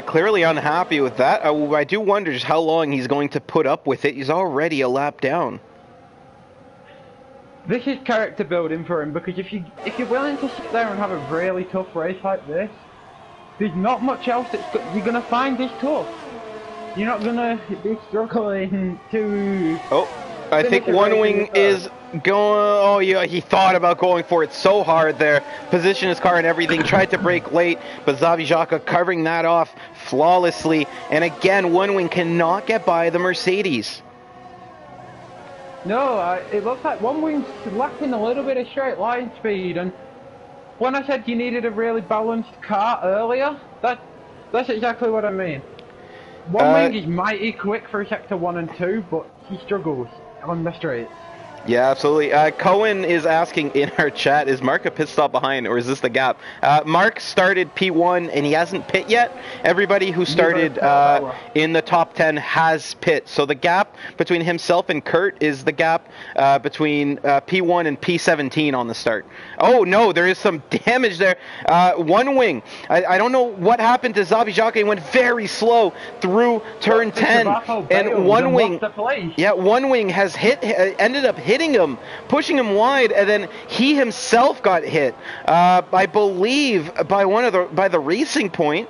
clearly unhappy with that. I do wonder just how long he's going to put up with it. He's already a lap down. This is character building for him, because if you're willing to sit there and have a really tough race like this, there's not much else you're gonna find this tough. You're not gonna be struggling to. Oh, I think One Wing is going. Oh yeah, he thought about going for it so hard there. Positioned his car and everything. Tried to brake late, but Zabijaka covering that off flawlessly. And again, One Wing cannot get by the Mercedes. No, it looks like One Wing's lacking a little bit of straight line speed. And when I said you needed a really balanced car earlier, that's exactly what I mean. One Wing is mighty quick for sector 1 and 2, but he struggles on the straight. Yeah, absolutely. Cohen is asking in our chat, is Mark a pit stop behind, or is this the gap? Mark started P1, and he hasn't pit yet. Everybody who started in the top 10 has pit. So the gap between himself and Kurt is the gap between P1 and P17 on the start. Oh, no, there is some damage there. One Wing. I don't know what happened to Zabijaka. He went very slow through turn 10. And One Wing, One Wing has ended up hitting him, pushing him wide, and then he himself got hit. I believe by the racing point.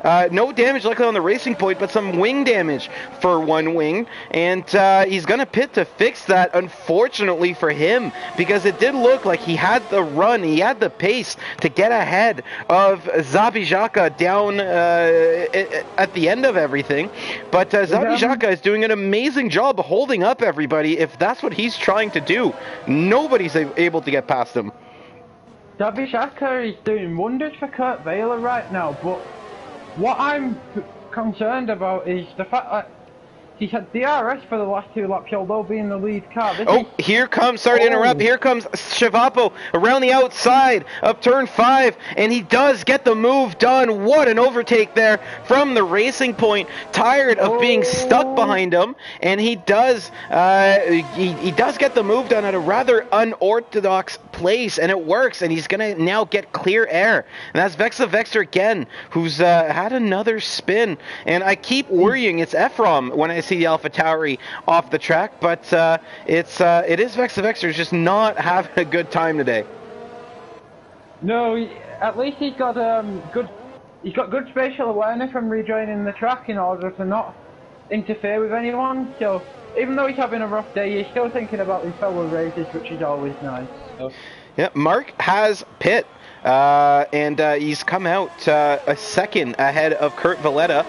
No damage luckily on the racing point, but some wing damage for One Wing, and he's gonna pit to fix that, unfortunately for him, because it did look like he had the run, he had the pace to get ahead of Zabijaka down at the end of everything, but Zabijaka is doing an amazing job holding up everybody. If that's what he's trying to do, nobody's able to get past him. Zabijaka is doing wonders for Kurt Baylor right now, but what I'm concerned about is the fact that he's had DRS for the last 2 laps, although being the lead car. Here comes Shivapo around the outside of turn 5, and he does get the move done. What an overtake there from the racing point. Tired of being stuck behind him, and he does get the move done at a rather unorthodox place, and it works, and he's gonna now get clear air. And that's Vexa Vexter again, who's had another spin, and I keep worrying it's Ephraim when I see the AlphaTauri off the track, but it is Vexa Vexter just not having a good time today. No, at least he's got good spatial awareness from rejoining the track in order to not interfere with anyone. So even though he's having a rough day, he's still thinking about his fellow racers, which is always nice. So. Yeah, Mark has pit, and he's come out a second ahead of Kurt Valletta.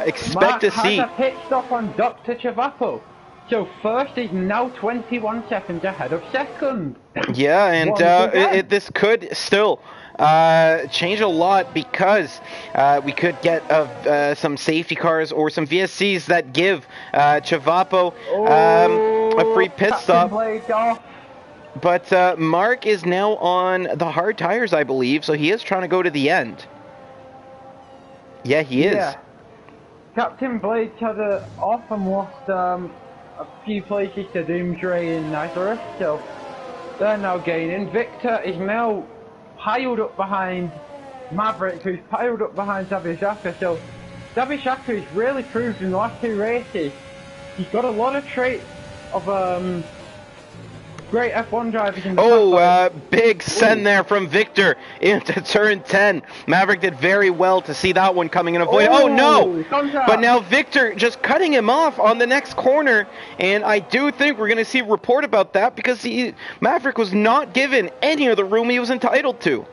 Expect to see. Mark has a pit stop on Dr. Chavapo. So first is now 21 seconds ahead of second. Yeah, and this could still change a lot, because we could get some safety cars or some VSCs that give Chavapo a free pit stop. But Mark is now on the hard tires, I believe, so he is trying to go to the end. Yeah, he is. Yeah. Captain Blades had off and lost a few places to Doomsray and Nazareth, so they're now gaining. Victor is now piled up behind Maverick, who's piled up behind Zabijaka, so Zabijaka has really proved in the last 2 races he's got a lot of traits of great F1 drivers in the big send there from Victor into turn 10. Maverick did very well to see that one coming and avoid. Oh no! But now Victor just cutting him off on the next corner, and I do think we're going to see a report about that, because Maverick was not given any of the room he was entitled to.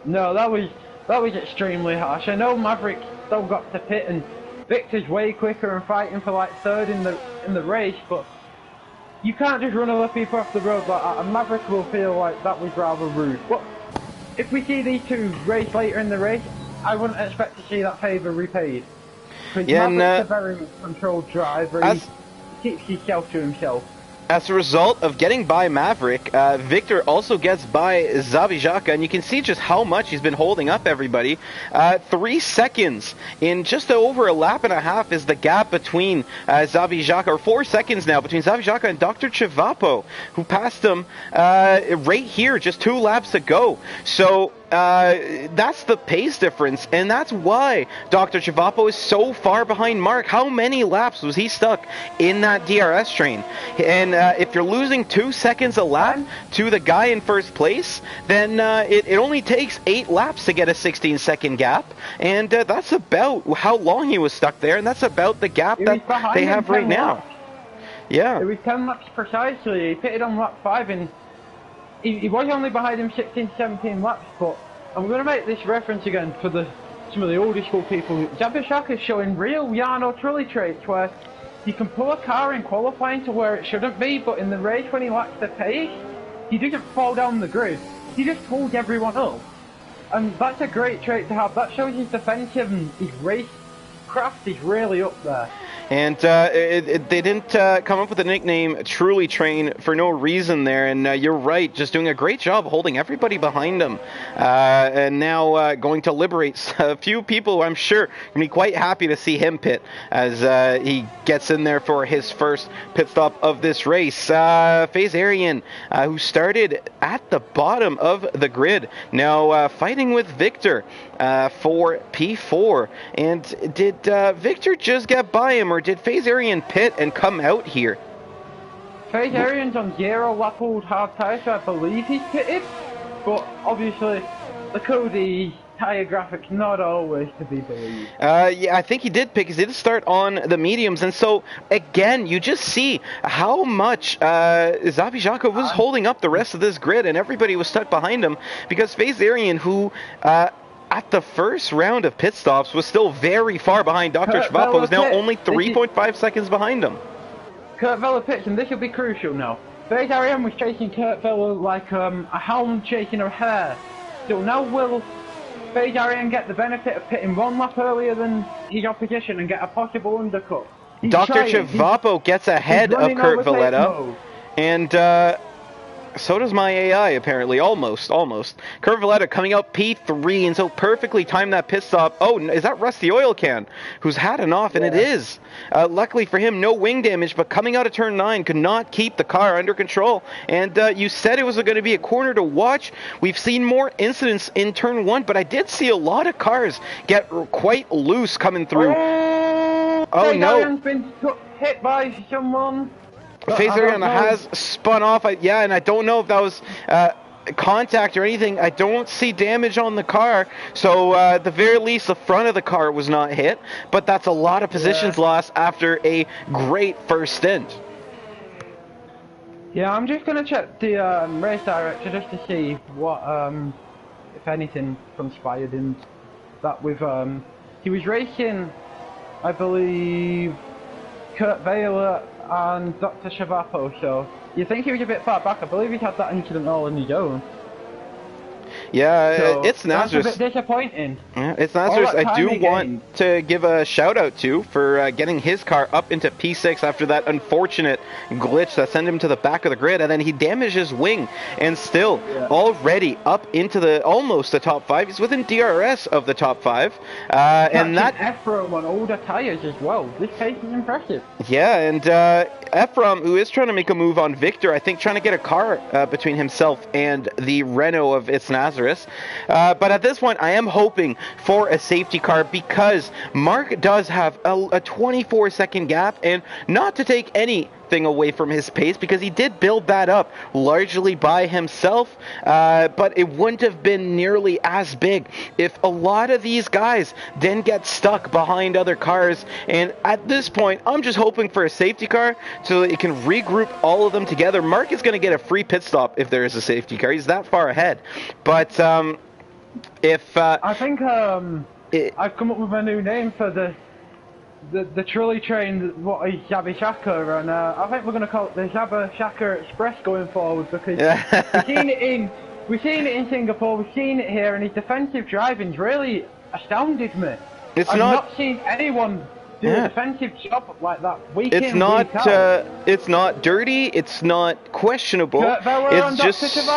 No, that was extremely harsh. I know Maverick still got to pit, and Victor's way quicker and fighting for like 3rd in the race, but you can't just run other people off the road like that, and Maverick will feel like that was rather rude. But if we see these 2 race later in the race, I wouldn't expect to see that favour repaid. Because Maverick's a very controlled driver, he keeps his shelf to himself. As a result of getting by Maverick, Victor also gets by Zabijaka, and you can see just how much he's been holding up everybody. 3 seconds in just over a lap and a half is the gap between Zabijaka, or 4 seconds now between Zabijaka and Dr. Chavapo, who passed him right here, just 2 laps to go. So that's the pace difference, and that's why Dr. Chivapo is so far behind Mark. How many laps was he stuck in that DRS train? And if you're losing 2 seconds a lap to the guy in first place, then it only takes 8 laps to get a 16-second gap, and that's about how long he was stuck there, and that's about the gap that they have right now. Yeah. It was 10 laps precisely. He pitted on lap 5, and he was only behind him 16, 17 laps, but I'm going to make this reference again for some of the older school people. Zabishaka is showing real Yarno trolley traits where he can pull a car in qualifying to where it shouldn't be, but in the race when he lacks the pace, he doesn't fall down the grid. He just holds everyone up. And that's a great trait to have. That shows his defensive and his race craft is really up there. And they didn't come up with the nickname Truly Train for no reason there, and you're right, just doing a great job holding everybody behind him. And now going to liberate a few people who I'm sure going to be quite happy to see him pit as he gets in there for his first pit stop of this race. FaZe Arian, who started at the bottom of the grid, now fighting with Victor for P4. And did Victor just get by him, or did FaZe Arian pit and come out here? FaZe Arian's on 0 lap old hard tyre, so I believe he's pitted. But obviously, the Cody tyre graphics not always to be believed. Yeah, I think he did pick, because he did start on the mediums, and so again, you just see how much Zabishaka was holding up the rest of this grid, and everybody was stuck behind him, because FaZe Arian, who at the first round of pit stops was still very far behind Dr. Chivapo, is now only 3.5 seconds behind him. Kurt Vella pits, and this will be crucial now. FaZe Arian was chasing Kurt Vella like a hound chasing a hare. So now will FaZe Arian get the benefit of pitting 1 lap earlier than his opposition and get a possible undercut? Dr. Chivapo gets ahead of Kurt Valletta, and so does my AI, apparently. Almost. Kurt Valletta coming out P3, and so perfectly timed that pit stop. Oh, is that Rusty Oil Can, who's had an off? And it is. Luckily for him, no wing damage, but coming out of turn 9 could not keep the car under control. And you said it was going to be a corner to watch. We've seen more incidents in turn 1, but I did see a lot of cars get quite loose coming through. Oh no. Been hit by someone. FaZe Arian has spun off, yeah, and I don't know if that was contact or anything. I don't see damage on the car, so at the very least the front of the car was not hit, but that's a lot of positions lost after a great first stint. Yeah, I'm just going to check the race director just to see what, if anything, transpired in that with, he was racing, I believe, Kurt Vela and Dr. Chivapo, so you think he was a bit far back. I believe he had that incident all on his own. Yeah, so it's Nazareth. That's a bit disappointing. Yeah, it's Nazareth. I do want to give a shout out to for getting his car up into P6 after that unfortunate glitch that sent him to the back of the grid, and then he damaged his wing, and still already up into the almost the top 5. He's within DRS of the top 5, and that Ephraim on older tires as well. This pace is impressive. Yeah, and Ephraim, who is trying to make a move on Victor, I think trying to get a car between himself and the Renault of It's Nazareth. But at this point, I am hoping for a safety car, because Mark does have a 24-second gap, and not to take anything away from his pace, because he did build that up largely by himself, but it wouldn't have been nearly as big if a lot of these guys didn't get stuck behind other cars. And at this point, I'm just hoping for a safety car so that it can regroup all of them together. Mark is going to get a free pit stop if there is a safety car. He's that far ahead. But if I think I've come up with a new name for the trolley train, what is Zabishaka, and I think we're going to call it the Zabishaka Express going forward, because we've seen it in Singapore, we've seen it here, and his defensive driving's really astounded me. I've not seen anyone do a defensive job like that week in, week out. It's not dirty, it's not questionable. It's just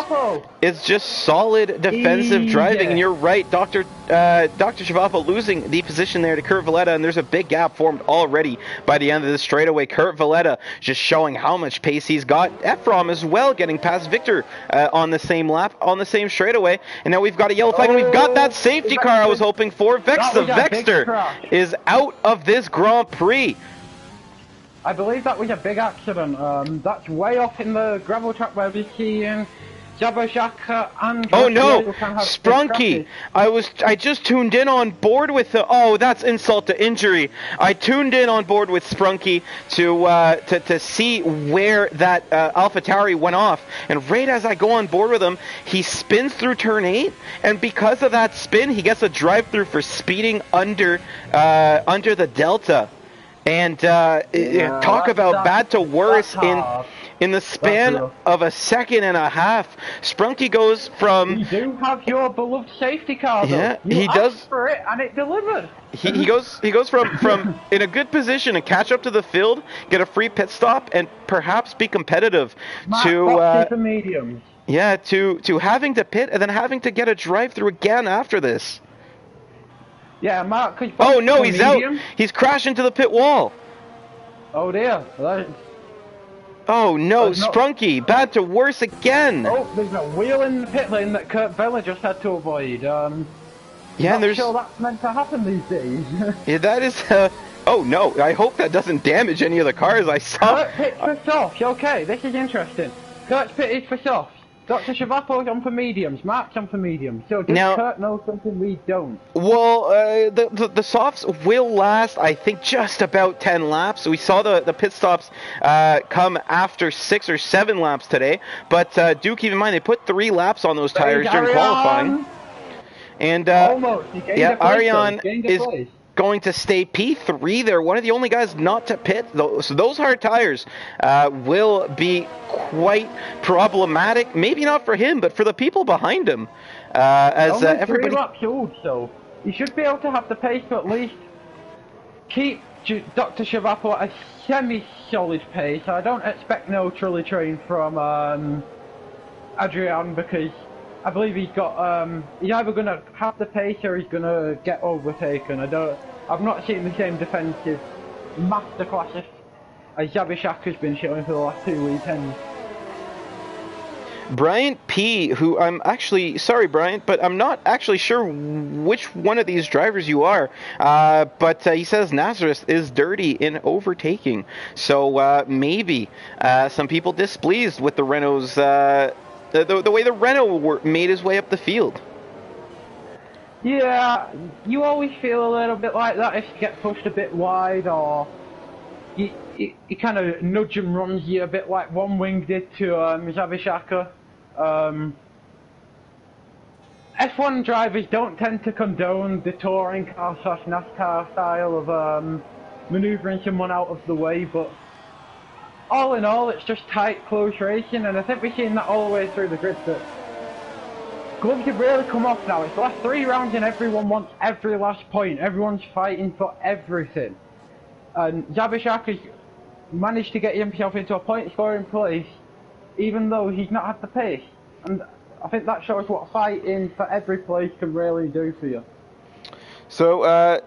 It's just solid defensive driving, and you're right, Dr. Schiavappa losing the position there to Kurt Valletta, and there's a big gap formed already by the end of this straightaway. Kurt Valletta just showing how much pace he's got. Ephraim as well getting past Victor on the same lap, on the same straightaway, and now we've got a yellow flag, and we've got that safety car I was hoping for. Vexter is out of this Grand Prix. I believe that was a big accident. That's way off in the gravel track where we're seeing Jabashaka and oh no, Sprunky! I just tuned in on board with the. Oh, that's insult to injury. I tuned in on board with Sprunky to see where that AlphaTauri went off, and right as I go on board with him, he spins through turn 8, and because of that spin, he gets a drive-through for speeding under the Delta. And talk about bad to worse in the span of a second and a half. Sprunky goes from. You do have your beloved safety car, though. Yeah, he does. For it, and it delivered. He goes from in a good position to catch up to the field, get a free pit stop, and perhaps be competitive to mediums. Yeah, to having to pit and then having to get a drive through again after this. Yeah, Mark. Oh no, he's out. He's crashed into the pit wall. Oh dear. Oh no, Sprunky, bad to worse again. Oh, there's a wheel in the pit lane that Kurt Vella just had to avoid. Yeah, and there's. Sure that's meant to happen these days. Yeah, that is. Oh no, I hope that doesn't damage any of the cars I saw. Kurt pit for softs. Okay, this is interesting. Kurt's pit is for softs. Dr. Schiavappa's on for mediums, Mark's on for mediums. So does Kurt know something we don't? Well, the softs will last, I think, just about 10 laps. We saw the pit stops come after 6 or 7 laps today. But do keep in mind, they put 3 laps on those tires during qualifying. And almost. Yeah, Ariane is going to stay P3 there. One of the only guys not to pit. So those hard tires will be quite problematic. Maybe not for him, but for the people behind him. As everybody. 3 laps old, so he should be able to have the pace to at least keep Dr. Schiavappa at a semi-solid pace. I don't expect no trolley train from Adrian, because I believe he's got he's either gonna have the pace or he's gonna get overtaken. I've not seen the same defensive masterclass as Jabashak has been showing for the last 2 weekends. Bryant P, who I'm actually sorry, Bryant, but I'm not actually sure which one of these drivers you are. But he says Nazareth is dirty in overtaking. So maybe some people displeased with the Renault's the way the Renault made his way up the field. Yeah, you always feel a little bit like that if you get pushed a bit wide, or you kind of nudge and runs you a bit like One Wing did to Zabishaka. F1 drivers don't tend to condone the touring car / NASCAR style of manoeuvring someone out of the way, but all in all, it's just tight, close racing, and I think we've seen that all the way through the grid. That gloves have really come off now. It's the last 3 rounds and everyone wants every last point. Everyone's fighting for everything. And Zabishak has managed to get himself into a point-scoring place, even though he's not had the pace. And I think that shows what fighting for every place can really do for you. So,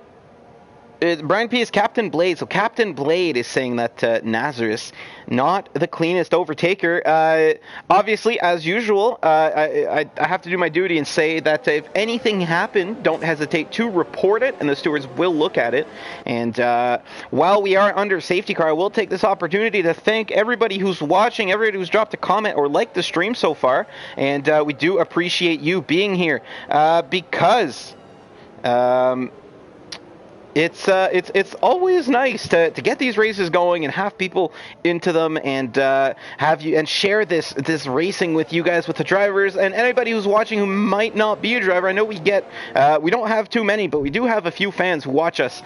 Brian P is Captain Blade. So Captain Blade is saying that Nazareth not the cleanest overtaker. Obviously, as usual, I have to do my duty and say that if anything happened, don't hesitate to report it, and the stewards will look at it. And while we are under safety car, I will take this opportunity to thank everybody who's watching, everybody who's dropped a comment or liked the stream so far, and we do appreciate you being here because. It's always nice to get these races going and have people into them and have you and share this racing with you guys, with the drivers and anybody who's watching who might not be a driver. I know we don't have too many, but we do have a few fans who watch us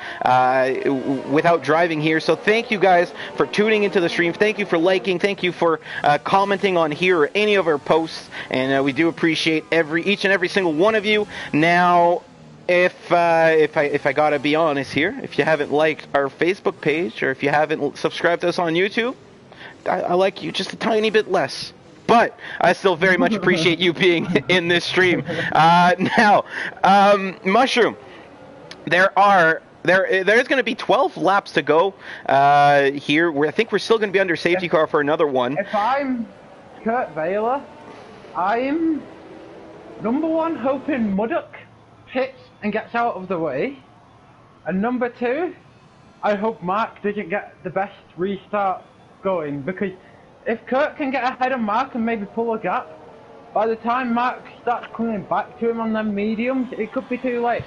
without driving here. So thank you guys for tuning into the stream. Thank you for liking. Thank you for commenting on here or any of our posts, and we do appreciate each and every single one of you. Now, if I gotta be honest here, if you haven't liked our Facebook page or if you haven't subscribed to us on YouTube, I like you just a tiny bit less. but I still very much appreciate you being in this stream. Now, Mushroom, there's going to be 12 laps to go here. I think we're still going to be under safety car for another one. If I'm Kurt Vaylor, I'm number one hoping Muddock pits and gets out of the way, and number two, I hope Mark doesn't get the best restart going, because if Kurt can get ahead of Mark and maybe pull a gap, by the time Mark starts coming back to him on them mediums, it could be too late.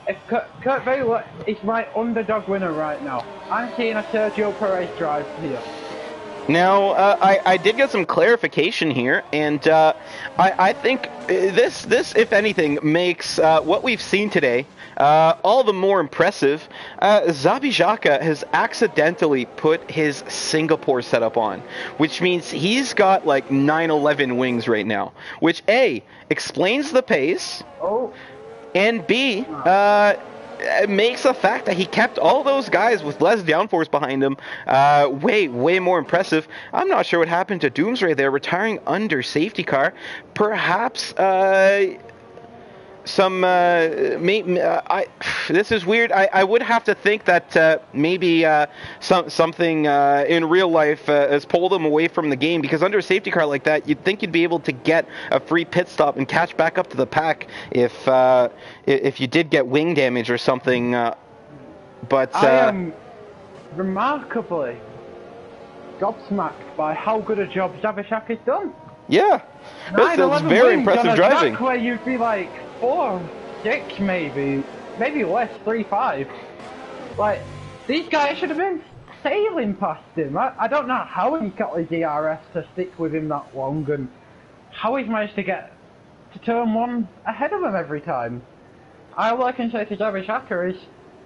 If Kurt Vaylor is my underdog winner right now. I'm seeing a Sergio Perez drive here. Now, I did get some clarification here, and I think this, if anything, makes what we've seen today all the more impressive. Zabijaka has accidentally put his Singapore setup on, which means he's got like 9/11 wings right now, which A, explains the pace, and B, makes the fact that he kept all those guys with less downforce behind him way more impressive. I'm not sure what happened to Doomsray there, retiring under safety car. Perhaps this is weird. I would have to think that maybe something in real life has pulled him away from the game, because under a safety car like that, you'd think you'd be able to get a free pit stop and catch back up to the pack if you did get wing damage or something. But I am remarkably gobsmacked by how good a job Zabishak has done. Yeah, that's very impressive driving. Where you'd be like 4, 6 maybe less, 3, 5. Like, these guys should have been sailing past him. I don't know how he got the DRS to stick with him that long, and how he's managed to get to turn 1 ahead of him every time. All I can say to Zabishaka is,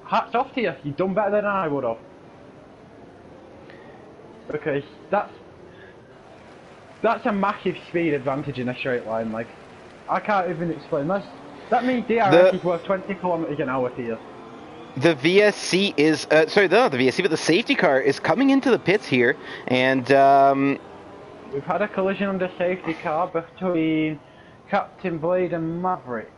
hats off to you, you've done better than I would have. Because that's a massive speed advantage in a straight line. Like, I can't even explain this. That means DRS is worth 20 kilometers an hour to you. The VSC is, sorry, not the VSC, but the safety car is coming into the pits here, and we've had a collision under safety car between Captain Blade and Maverick,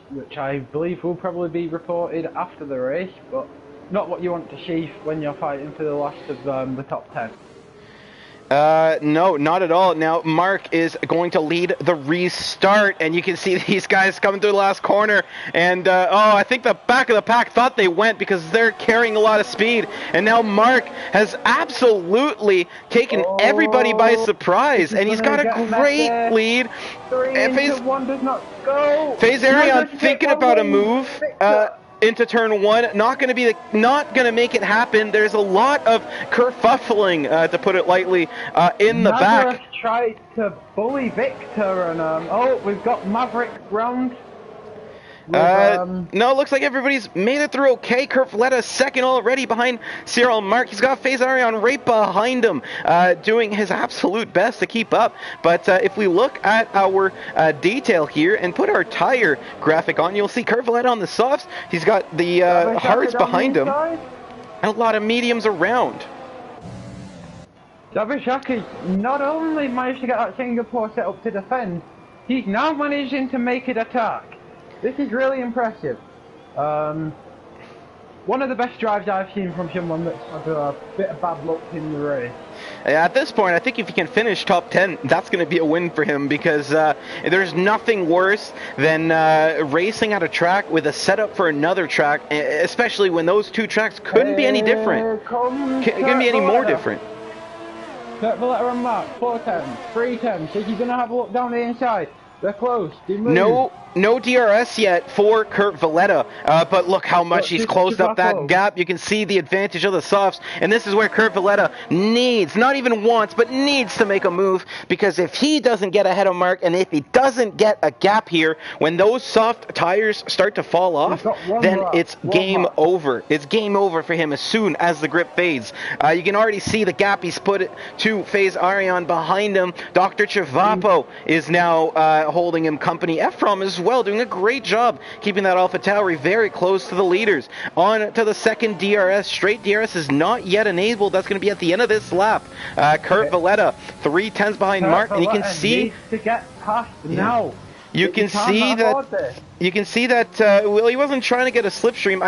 which I believe will probably be reported after the race, but not what you want to see when you're fighting for the last of the top 10. No, not at all. Now, Mark is going to lead the restart, and you can see these guys coming through the last corner, and, I think the back of the pack thought they went because they're carrying a lot of speed, and now Mark has absolutely taken everybody by surprise, and he's got a great lead. 3 into 1 does not go. FaZe Arion thinking about a move, into turn 1, not going to make it happen. There's a lot of kerfuffling, to put it lightly, in the back. Tried to bully Victor, and we've got Maverick round. No, it looks like everybody's made it through okay. Kurt Valletta second already behind Cyril Mark. He's got FaZe Arion right behind him, doing his absolute best to keep up. But if we look at our detail here and put our tire graphic on, you'll see Kurt Valletta on the softs. He's got the hards behind him and a lot of mediums around. Zabishaki not only managed to get that Singapore set up to defend, he's now managing to make it attack. This is really impressive. One of the best drives I've seen from someone that's had a bit of bad luck in the race. At this point, I think if he can finish top 10, that's going to be a win for him, because there's nothing worse than racing at a track with a setup for another track, especially when those two tracks couldn't be any different. Couldn't be any more different. Kurt Valletta and Mark, 410, 310, so he's going to have a look down the inside. They're close. No DRS yet for Kurt Valletta, but look how much he's closed up that gap. You can see the advantage of the softs, and this is where Kurt Valletta needs, not even wants, but needs to make a move, because if he doesn't get ahead of Mark, and if he doesn't get a gap here, when those soft tires start to fall off, then it's game over. It's game over for him as soon as the grip fades. You can already see the gap he's put it to FaZe Arion behind him. Dr. Chivapo is now holding him company. Ephraim as as well, doing a great job keeping that AlphaTauri very close to the leaders. On to the second DRS. Straight DRS is not yet enabled. That's going to be at the end of this lap. Kurt Valletta, 3/10 behind Mark, and you can see... needs to get past now. You can see that. Well, he wasn't trying to get a slipstream.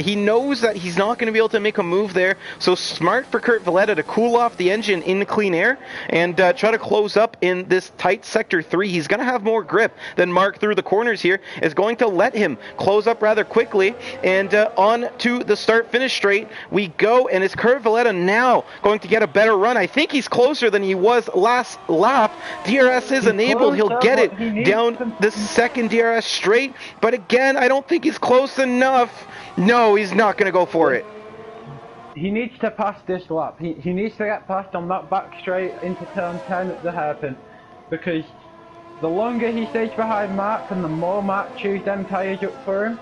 He knows that he's not going to be able to make a move there. So smart for Kurt Valletta to cool off the engine in clean air and try to close up in this tight sector 3. He's going to have more grip than Mark through the corners here. Is going to let him close up rather quickly. And on to the start-finish straight we go. And is Kurt Valletta now going to get a better run? I think he's closer than he was last lap. DRS is enabled. He'll get it down the second DRS straight, but again, I don't think he's close enough. No, he's not going to go for it. He needs to pass this lap. He needs to get past on that back straight into turn 10 at the hairpin, because the longer he stays behind Mark and the more Mark chews them tyres up for him,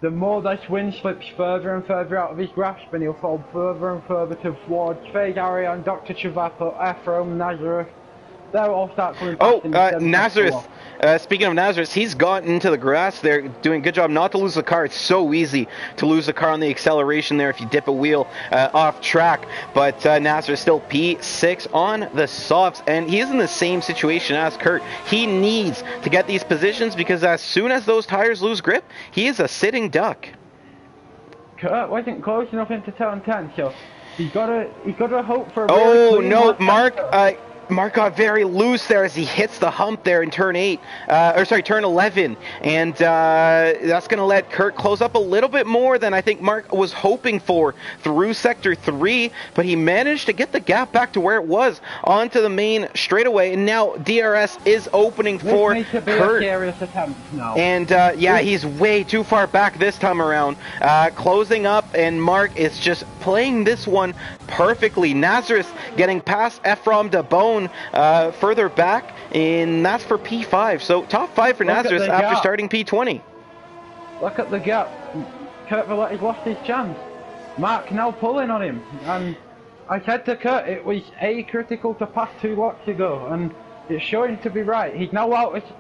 the more this wind slips further and further out of his grasp, and he'll fall further and further towards Faye Arion, Dr. Chavapo, Ephraim, Nazareth. They'll all start coming past Nazareth. Speaking of Nazareth, he's gotten into the grass there, doing a good job not to lose the car. It's so easy to lose the car on the acceleration there if you dip a wheel off track. But Nazareth still P6 on the softs, and he is in the same situation as Kurt. He needs to get these positions because as soon as those tires lose grip, he is a sitting duck. Kurt wasn't close enough into turn 10, so he's got to hope for a really clean no, Mark got very loose there as he hits the hump there in turn 11, and that's going to let Kurt close up a little bit more than I think Mark was hoping for through sector 3, but he managed to get the gap back to where it was onto the main straightaway, and now DRS is opening for Kurt. And yeah, he's way too far back this time around, closing up, and Mark is just playing this one perfectly. Nazareth getting past Ephraim de Bone further back, and that's for P5. So top 5 for Nazareth after starting P20. Look at the gap. Kurt Valletti's lost his chance. Mark now pulling on him, and I said to Kurt it was critical to pass 2 laps ago, and it's showing to be right. He's now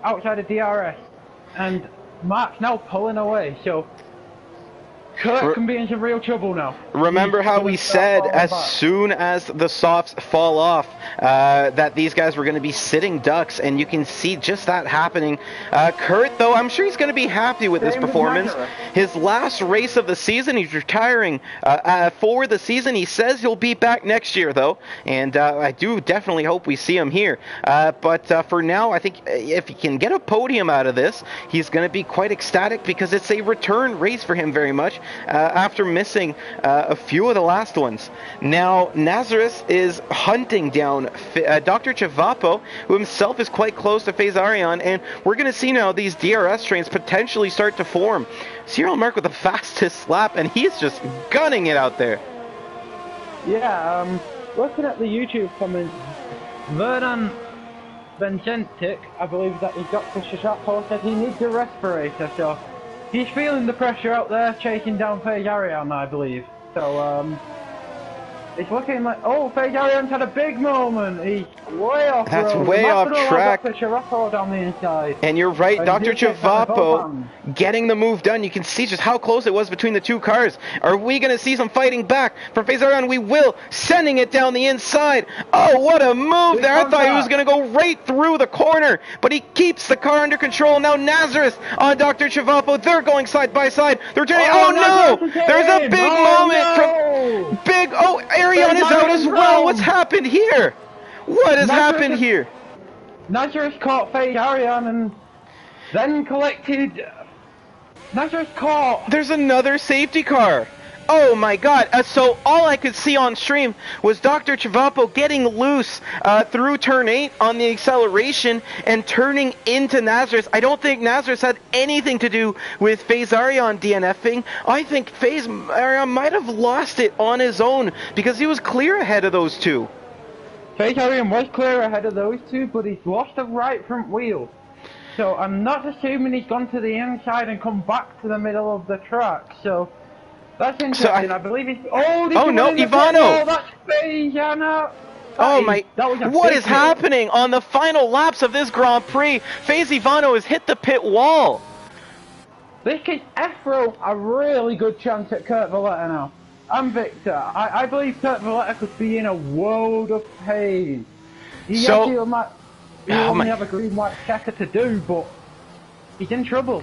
outside of DRS, and Mark's now pulling away, so Kurt can be in some real trouble now. Remember how we said as soon as the softs fall off that these guys were going to be sitting ducks, and you can see just that happening. Kurt, though, I'm sure he's going to be happy with this performance. His last race of the season, he's retiring for the season. He says he'll be back next year, though, and I do definitely hope we see him here. But for now, I think if he can get a podium out of this, he's going to be quite ecstatic because it's a return race for him very much. After missing a few of the last ones. Now, Nazareth is hunting down Dr. Chavapo, who himself is quite close to Faze Arion, and we're going to see now these DRS trains potentially start to form. Cyril Mark with the fastest lap, and he's just gunning it out there. Yeah, looking at the YouTube comments, Vernon Bencentic, I believe that is Dr. Chavapo, said he needs a respirator, so he's feeling the pressure out there, chasing down Faye Arion, I believe. So, it's looking like... Oh, Faye Arion's had a big moment. He's way off road. That's way off track. Dr. Chavapo down the inside. And you're right, Dr. Chavapo getting the move done. You can see just how close it was between the two cars. Are we going to see some fighting back from Faye Arion? We will. Sending it down the inside. Oh, what a move there. I thought he was going to go right through the corner, but he keeps the car under control. Now Nazareth on Dr. Chavapo. They're going side by side. They're turning... Oh, no! There's a big moment from... Big... Oh, Arion is out as well. What's happened here? What has happened here? Nazareth caught Faye Arion and then collected... Nazareth caught... There's another safety car. Oh my god. So all I could see on stream was Dr. Chavapo getting loose through turn 8 on the acceleration and turning into Nazareth. I don't think Nazareth had anything to do with Faze Arion DNFing. I think Faze Arion might have lost it on his own because he was clear ahead of those two. Faze Arion was clear ahead of those two, but he's lost the right front wheel. So I'm not assuming he's gone to the inside and come back to the middle of the track. So... that's interesting. I believe it's... Oh, no, Ivano! Oh, that's Faze Arion. Oh my, that was a what big is hit. happening on the final laps of this Grand Prix? FaZe Ivano has hit the pit wall. This could throw a really good chance at Kurt Valletta now. And Victor. I believe Kurt Valletta could be in a world of pain. He only have a green white checker to do, but he's in trouble.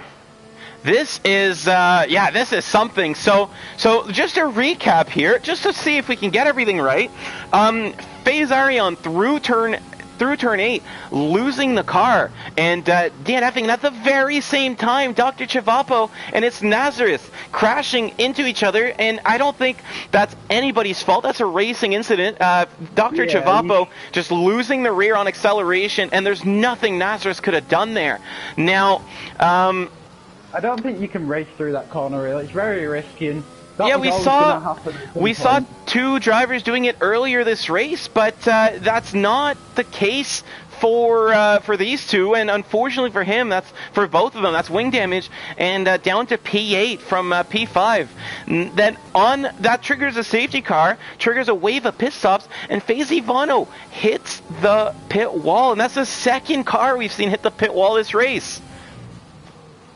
This is, this is something. So just a recap here, just to see if we can get everything right. FaZe Arion through turn 8, losing the car, and DNFing at the very same time. Dr. Chivapo and it's Nazareth crashing into each other, and I don't think that's anybody's fault. That's a racing incident. Dr. Chivapo just losing the rear on acceleration, and there's nothing Nazareth could have done there. Now, I don't think you can race through that corner, really. It's very risky. And we saw two drivers doing it earlier this race, but that's not the case for these two, and unfortunately for him, that's for both of them. That's wing damage, and down to P8 from P5. Then that triggers a safety car, triggers a wave of pit stops, and FaZe Ivano hits the pit wall, and that's the second car we've seen hit the pit wall this race.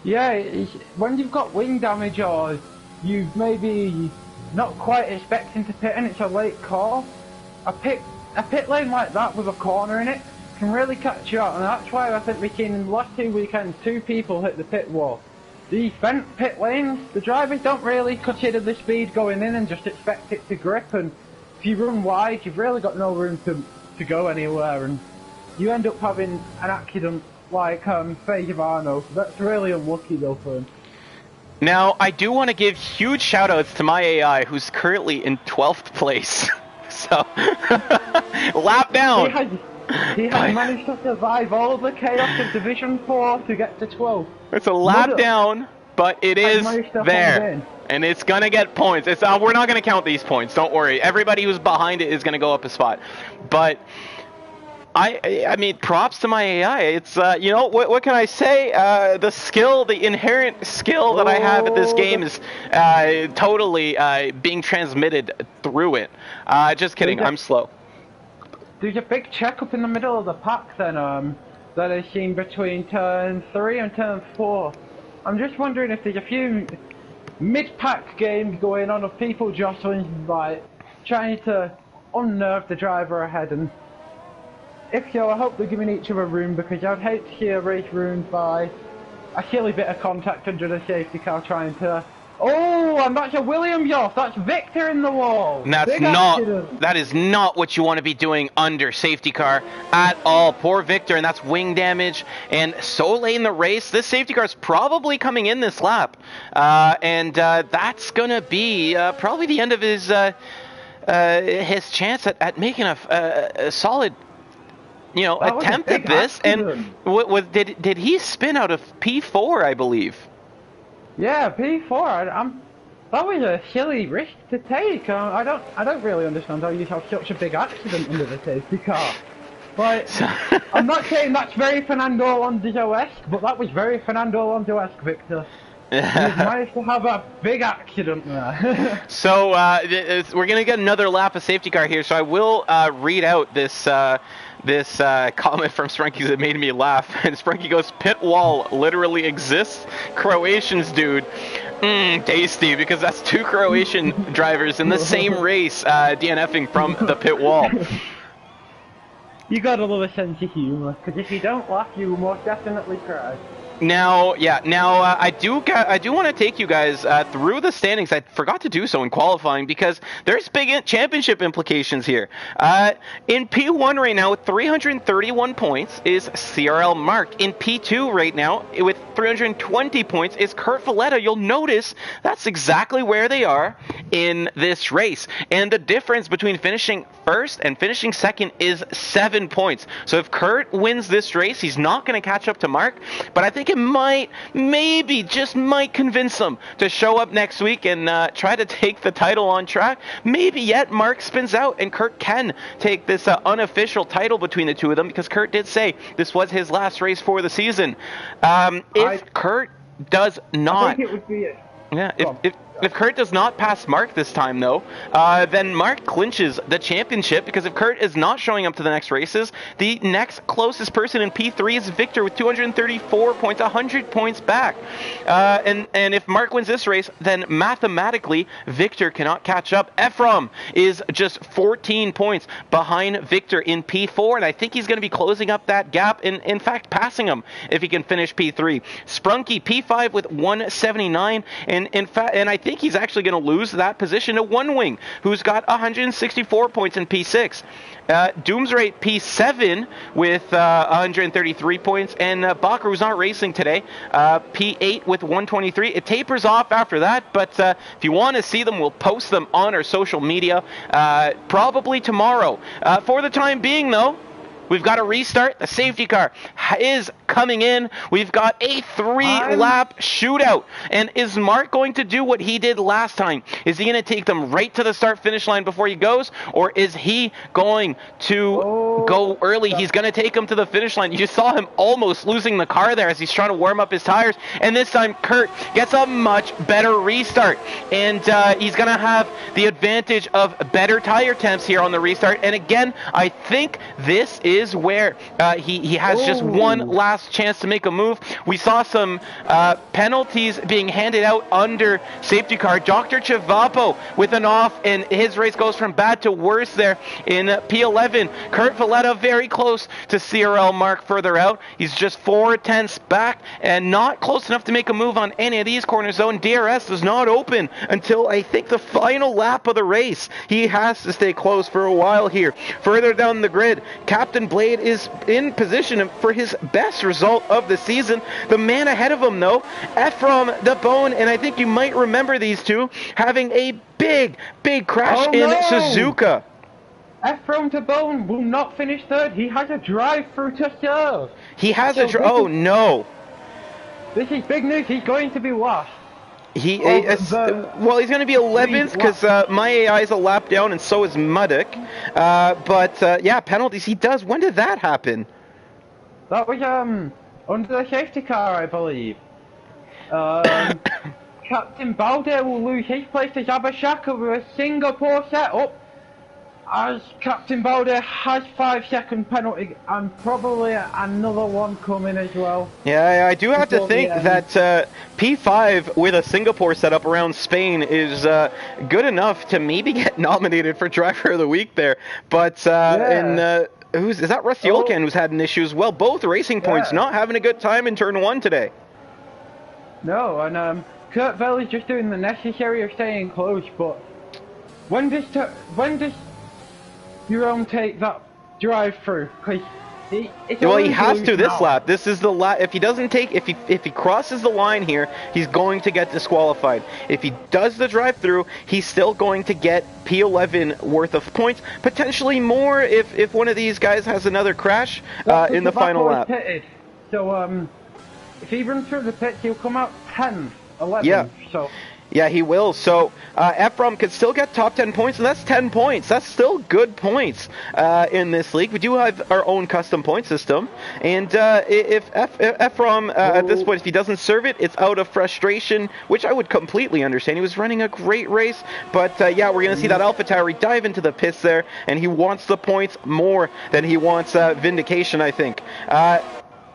Yeah, when you've got wing damage or you maybe not quite expecting to pit and it's a late call, a pit lane like that with a corner in it can really catch you out, and that's why I think we've seen in the last 2 weekends 2 people hit the pit wall. These bent pit lanes, the drivers don't really consider the speed going in and just expect it to grip, and if you run wide you've really got no room to go anywhere, and you end up having an accident like FaZe Ivano. That's really unlucky though for him. Now, I do want to give huge shout-outs to my AI, who's currently in 12th place. So, lap down. He has managed to survive all the chaos of Division 4 to get to 12th. It's a lap down, but it is there. And it's going to get points. We're not going to count these points, don't worry. Everybody who's behind it is going to go up a spot. But I mean, props to my AI. It's, what can I say? The skill, the inherent skill that I have at this game is totally being transmitted through it. Just kidding, I'm slow. There's a big check up in the middle of the pack then, that I've seen between turn 3 and turn 4. I'm just wondering if there's a few mid-pack games going on of people jostling, like, trying to unnerve the driver ahead, and if so, I hope they're giving each other room, because I'd hate to see a race ruined by a silly bit of contact under the safety car trying to... Oh, and that's a Williams off. That's Victor in the wall. That is not what you want to be doing under safety car at all. Poor Victor, and that's wing damage. And so late in the race, this safety car is probably coming in this lap. And that's going to be probably the end of his chance at making a solid attempt at this. Accident. And did he spin out of P4, I believe? Yeah, P4. That was a silly risk to take. I don't really understand how you have such a big accident under the safety car. But I'm not saying that's very Fernando Alonso-esque, but that was very Fernando Alonso-esque, Victor. He's managed to have a big accident there. So we're gonna get another lap of safety car here. So I will read out this comment from Sprunky that made me laugh. And Sprunky goes, "Pit wall literally exists. Croatians, dude." Tasty, because that's 2 Croatian drivers in the same race DNFing from the pit wall. You got a little sense of humor, because if you don't laugh, you will most definitely cry. Now, I do want to take you guys through the standings. I forgot to do so in qualifying because there's big championship implications here. In P1 right now with 331 points is CRL Mark. In P2 right now with 320 points is Kurt Valletta. You'll notice that's exactly where they are in this race. And the difference between finishing first and finishing second is 7 points. So if Kurt wins this race, he's not going to catch up to Mark, but I think it might convince him to show up next week and try to take the title on track. Maybe yet Mark spins out and Kurt can take this unofficial title between the two of them, because Kurt did say this was his last race for the season. If Kurt does not... I think it would be... Yeah, If Kurt does not pass Mark this time, though, then Mark clinches the championship, because if Kurt is not showing up to the next races, the next closest person in P3 is Victor with 234 points, 100 points back. And if Mark wins this race, then mathematically Victor cannot catch up. Ephraim is just 14 points behind Victor in P4, and I think he's going to be closing up that gap, and in fact passing him if he can finish P3. Sprunky P5 with 179, and I think he's actually going to lose that position to One Wing, who's got 164 points in P6. Doomsray P7 with 133 points, and Bacher, who's not racing today, P8 with 123. It tapers off after that, but if you want to see them, we'll post them on our social media probably tomorrow. For the time being, though, we've got to restart. The safety car is coming in. We've got a 3-lap shootout. And is Mark going to do what he did last time? Is he going to take them right to the start-finish line before he goes? Or is he going to go early? He's going to take them to the finish line. You saw him almost losing the car there as he's trying to warm up his tires. And this time, Kurt gets a much better restart. And he's going to have the advantage of better tire temps here on the restart. And again, I think this is where he has just one last chance to make a move. We saw some penalties being handed out under safety car. Dr. Chivapo with an off, and his race goes from bad to worse there in P11. Kurt Valletta very close to CRL Mark further out. He's just 4/10ths back and not close enough to make a move on any of these corners, though, and DRS does not open until I think the final lap of the race. He has to stay close for a while here. Further down the grid, Captain Blade is in position for his best result of the season. The man ahead of him, though, Ephraim the Bone, and I think you might remember these two having a big crash in Suzuka. Ephraim the Bone will not finish third. He has a drive-through to serve. He has oh no. This is big news. He's going to be lost. Well, he's going to be 11th because my AI is a lap down and so is Muddick. But yeah, penalties he does. When did that happen? That was under the safety car, I believe. Captain Balder will lose his place to Zabashaka with a Singapore setup, as Captain Balder has 5-second penalty and probably another one coming as well. Yeah, I do have to think that P5 with a Singapore setup around Spain is good enough to maybe get nominated for Driver of the Week there. But is that Rustiolkin who's had an issue as well? Both Racing Points not having a good time in turn 1 today. No, and Kurt Vell is just doing the necessary of staying close, but when does Jerome take that drive through? Because he has to this lap. This is the lap. If he doesn't take, if he crosses the line here, he's going to get disqualified. If he does the drive through, he's still going to get P11 worth of points, potentially more if one of these guys has another crash in the final lap. Pitted. So if he runs through the pits, he'll come out 10th, 11th. Yeah. So. Yeah, he will. So Ephraim could still get top 10 points, and that's 10 points. That's still good points in this league. We do have our own custom point system, and if Ephraim at this point, if he doesn't serve it, it's out of frustration, which I would completely understand. He was running a great race, but yeah, we're going to see that AlphaTauri dive into the pits there, and he wants the points more than he wants vindication, I think.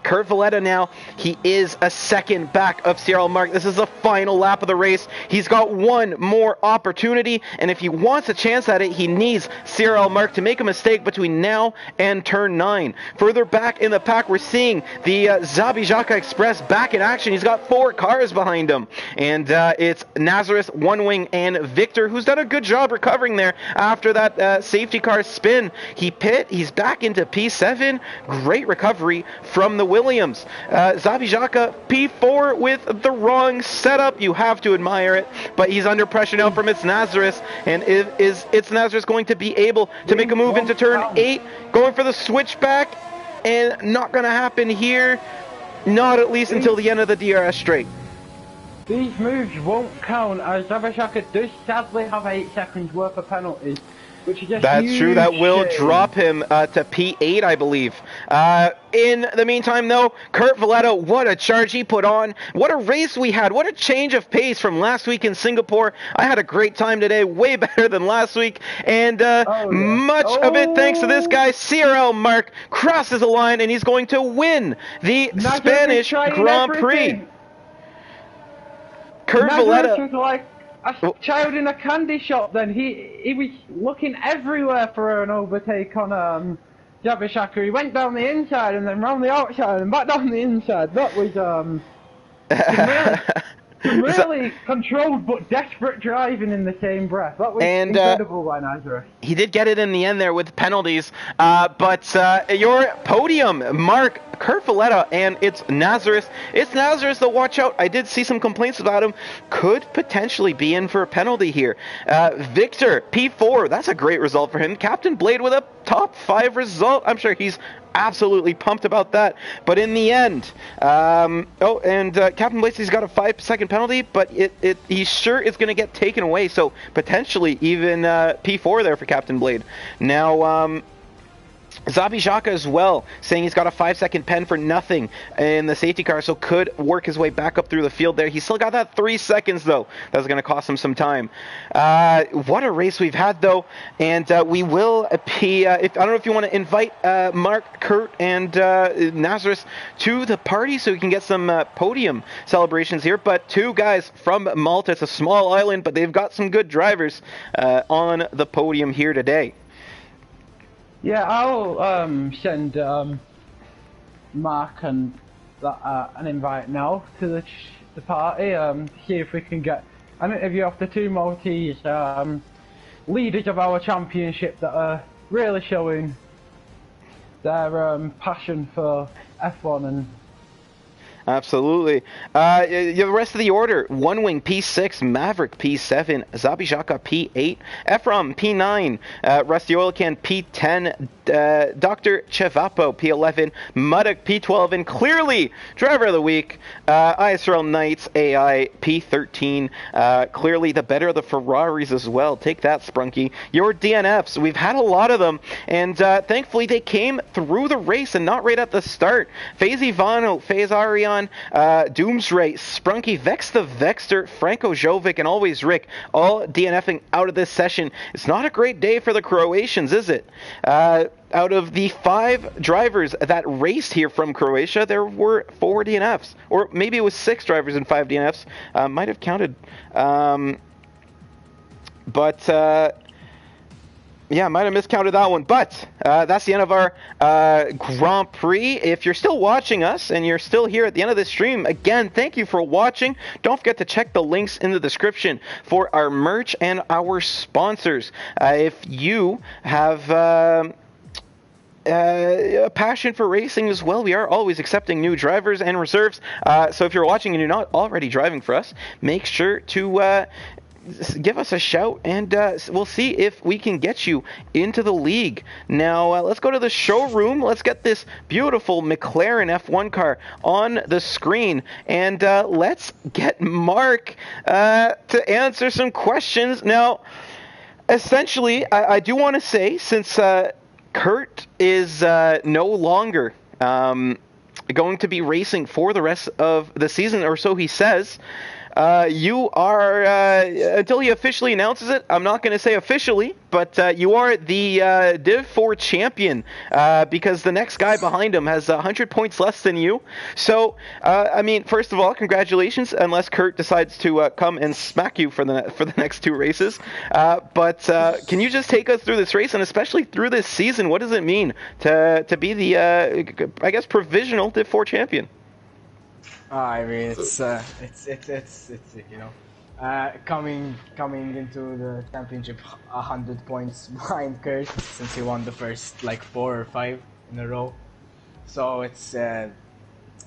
Kurt Valletta now, he is a second back of CRL Mark. This is the final lap of the race. He's got one more opportunity, and if he wants a chance at it, he needs CRL Mark to make a mistake between now and turn 9. Further back in the pack, we're seeing the Zabijaka Express back in action. He's got 4 cars behind him, and it's Nazareth, One Wing, and Victor, who's done a good job recovering there after that safety car spin. He's back into P7. Great recovery from the Williams. Zabijaka P4 with the wrong setup. You have to admire it, but he's under pressure now from It's Nazareth, and is It's Nazareth going to be able to make a move into turn 8, going for the switchback, and not going to happen here, not at least until the end of the DRS straight. These moves won't count, as Zabashaka does sadly have 8 seconds worth of penalties. which is a That's true. That will shame. drop him to P8, I believe. In the meantime, though, Kurt Valletta, what a charge he put on. What a race we had. What a change of pace from last week in Singapore. I had a great time today, way better than last week. And much of it thanks to this guy, CRL Mark, crosses the line, and he's going to win the Spanish Grand Prix. Kurt Valletta was like a child in a candy shop. Then he was looking everywhere for an overtake on Jabashaka. He went down the inside and then round the outside and back down the inside. That was really controlled but desperate driving in the same breath. That was incredible by Nazareth. He did get it in the end there with penalties, but your podium, Mark, Kurt Valletta, and it's Nazareth. It's Nazareth, so watch out. I did see some complaints about him. Could potentially be in for a penalty here. Victor, P4, that's a great result for him. Captain Blade with a top 5 result. I'm sure he's absolutely pumped about that. But in the end, Captain Blade, he's got a 5-second penalty, but he's sure it's going to get taken away. So potentially even P4 there for Captain Blade. Now, Zabi Xhaka as well, saying he's got a 5-second pen for nothing in the safety car, so could work his way back up through the field there. He's still got that 3 seconds, though. That's going to cost him some time. What a race we've had, though. And we will be, I don't know if you want to invite Mark, Kurt, and Nazareth to the party so we can get some podium celebrations here. But 2 guys from Malta. It's a small island, but they've got some good drivers on the podium here today. Yeah, I'll send Mark and an invite now to the party. See if we can get an interview off the 2 Maltese leaders of our championship that are really showing their passion for F1 and. Absolutely. The rest of the order: One Wing P6, Maverick P7, Zabi Xhaka P8, Ephraim P9, Rusty Oil Can P10, Dr. Chevapo P11, Muddock P12, and clearly Driver of the Week, ISRL Knights AI P13. Clearly the better of the Ferraris as well. Take that, Sprunky. Your DNFs, we've had a lot of them, and thankfully they came through the race and not right at the start. FaZe Ivano, FaZe Arion, Doomsray, Sprunky, Vex the Vexter, Franco Jovic, and Always Rick, all DNFing out of this session. It's not a great day for the Croatians, is it? Out of the 5 drivers that raced here from Croatia, there were 4 DNFs. Or maybe it was 6 drivers and 5 DNFs. Might have counted. Yeah, might have miscounted that one, but that's the end of our Grand Prix. If you're still watching us and you're still here at the end of this stream, again, thank you for watching. Don't forget to check the links in the description for our merch and our sponsors. If you have a passion for racing as well, we are always accepting new drivers and reserves. So if you're watching and you're not already driving for us, make sure to give us a shout, and we'll see if we can get you into the league. Now, let's go to the showroom. Let's get this beautiful McLaren F1 car on the screen, and let's get Mark to answer some questions. Now, essentially, I do want to say, since Kurt is no longer going to be racing for the rest of the season, or so he says, you are, until he officially announces it, I'm not going to say officially, but you are the Div 4 champion, because the next guy behind him has 100 points less than you. So, I mean, first of all, congratulations, unless Kurt decides to come and smack you for the next 2 races. But can you just take us through this race, and especially through this season? What does it mean to be the, I guess, provisional Div 4 champion? I mean, it's you know, coming into the championship 100 points behind Kurt, since he won the first like 4 or 5 in a row. So it's you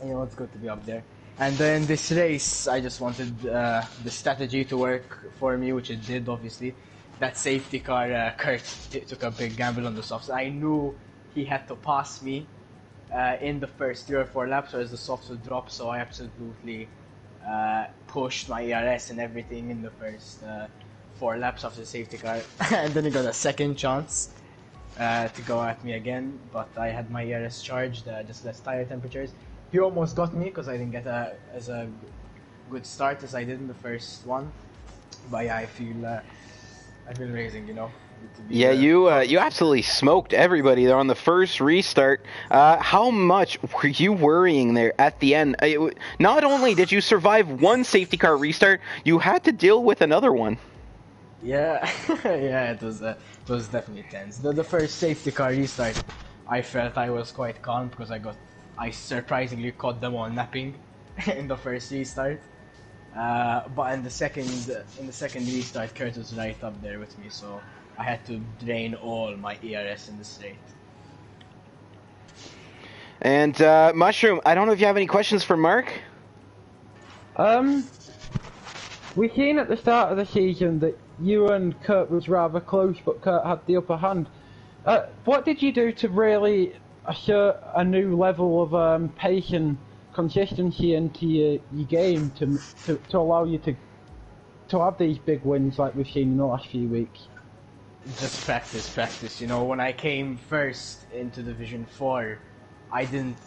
know, it's good to be up there. And then this race, I just wanted the strategy to work for me, which it did, obviously. That safety car, Kurt took a big gamble on the softs. I knew he had to pass me in the first 3 or 4 laps, or as the softs would drop, so I absolutely pushed my ERS and everything in the first 4 laps after the safety car, and then he got a second chance to go at me again, but I had my ERS charged, just less tire temperatures. He almost got me because I didn't get as a good start as I did in the first one. But yeah, I feel racing, you know. Yeah, you absolutely smoked everybody there on the first restart. How much were you worrying there at the end? Not only did you survive one safety car restart, you had to deal with another one. Yeah, yeah, it was definitely tense. The first safety car restart, I felt I was quite calm because I surprisingly caught them all napping in the first restart. But in the second restart, Kurt was right up there with me, so I had to drain all my ERS in the straight. And Mushroom, I don't know if you have any questions for Mark. We seen at the start of the season that you and Kurt was rather close, but Kurt had the upper hand. What did you do to really assert a new level of pace and consistency into your game to allow you to have these big wins like we've seen in the last few weeks? Just practice. You know, when I came first into Division 4, I didn't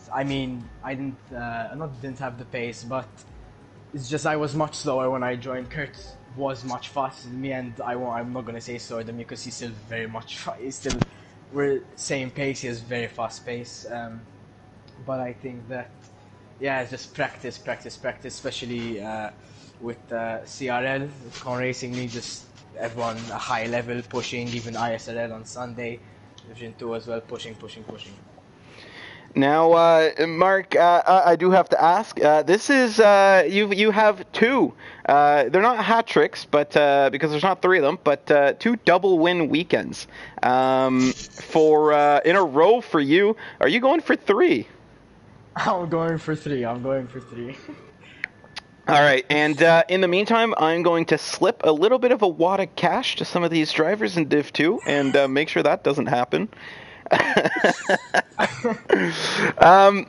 have the pace, but it's just I was much slower when I joined. Kurt was much faster than me, and I'm not gonna say slower than me because he's still we're same pace. He has very fast pace. But I think that it's just practice, especially with CRL, with Con Racing League, just everyone a high level pushing, even ISRL on Sunday, Division 2 as well, pushing. Now, Mark, I do have to ask. This is you have two. They're not hat tricks, but because there's not 3 of them, but 2 double win weekends for in a row for you. Are you going for 3? I'm going for 3. All right, and in the meantime, I'm going to slip a little bit of a wad of cash to some of these drivers in Div 2 and make sure that doesn't happen.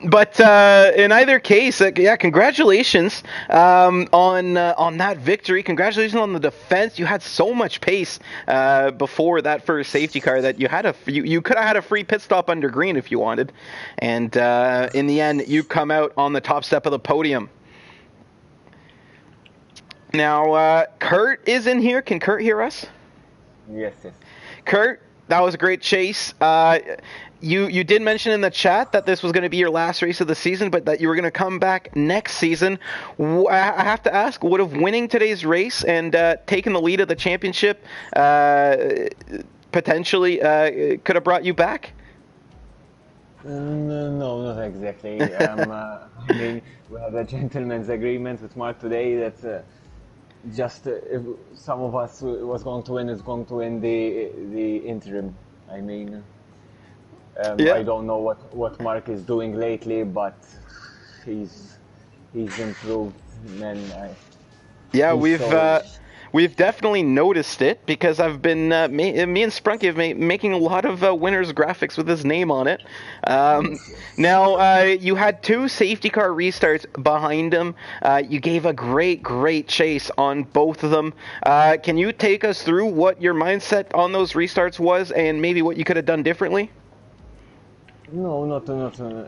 But in either case, congratulations on that victory. Congratulations on the defense. You had so much pace before that first safety car that you could have had a free pit stop under green if you wanted, and in the end, you come out on the top step of the podium. Now, Kurt is in here. Can Kurt hear us? Yes. Kurt, that was a great chase. You did mention in the chat that this was going to be your last race of the season, but that you were going to come back next season. I have to ask, would have winning today's race and taking the lead of the championship potentially could have brought you back? No, not exactly. I mean, we have a gentleman's agreement with Mark today that just if some of us was going to win is going to win the interim. I mean, I don't know what Mark is doing lately, but he's improved, man. We've definitely noticed it because I've been me and Sprunky have making a lot of winners graphics with his name on it. Now you had 2 safety car restarts behind him. You gave a great chase on both of them. Can you take us through what your mindset on those restarts was and maybe what you could have done differently? No, not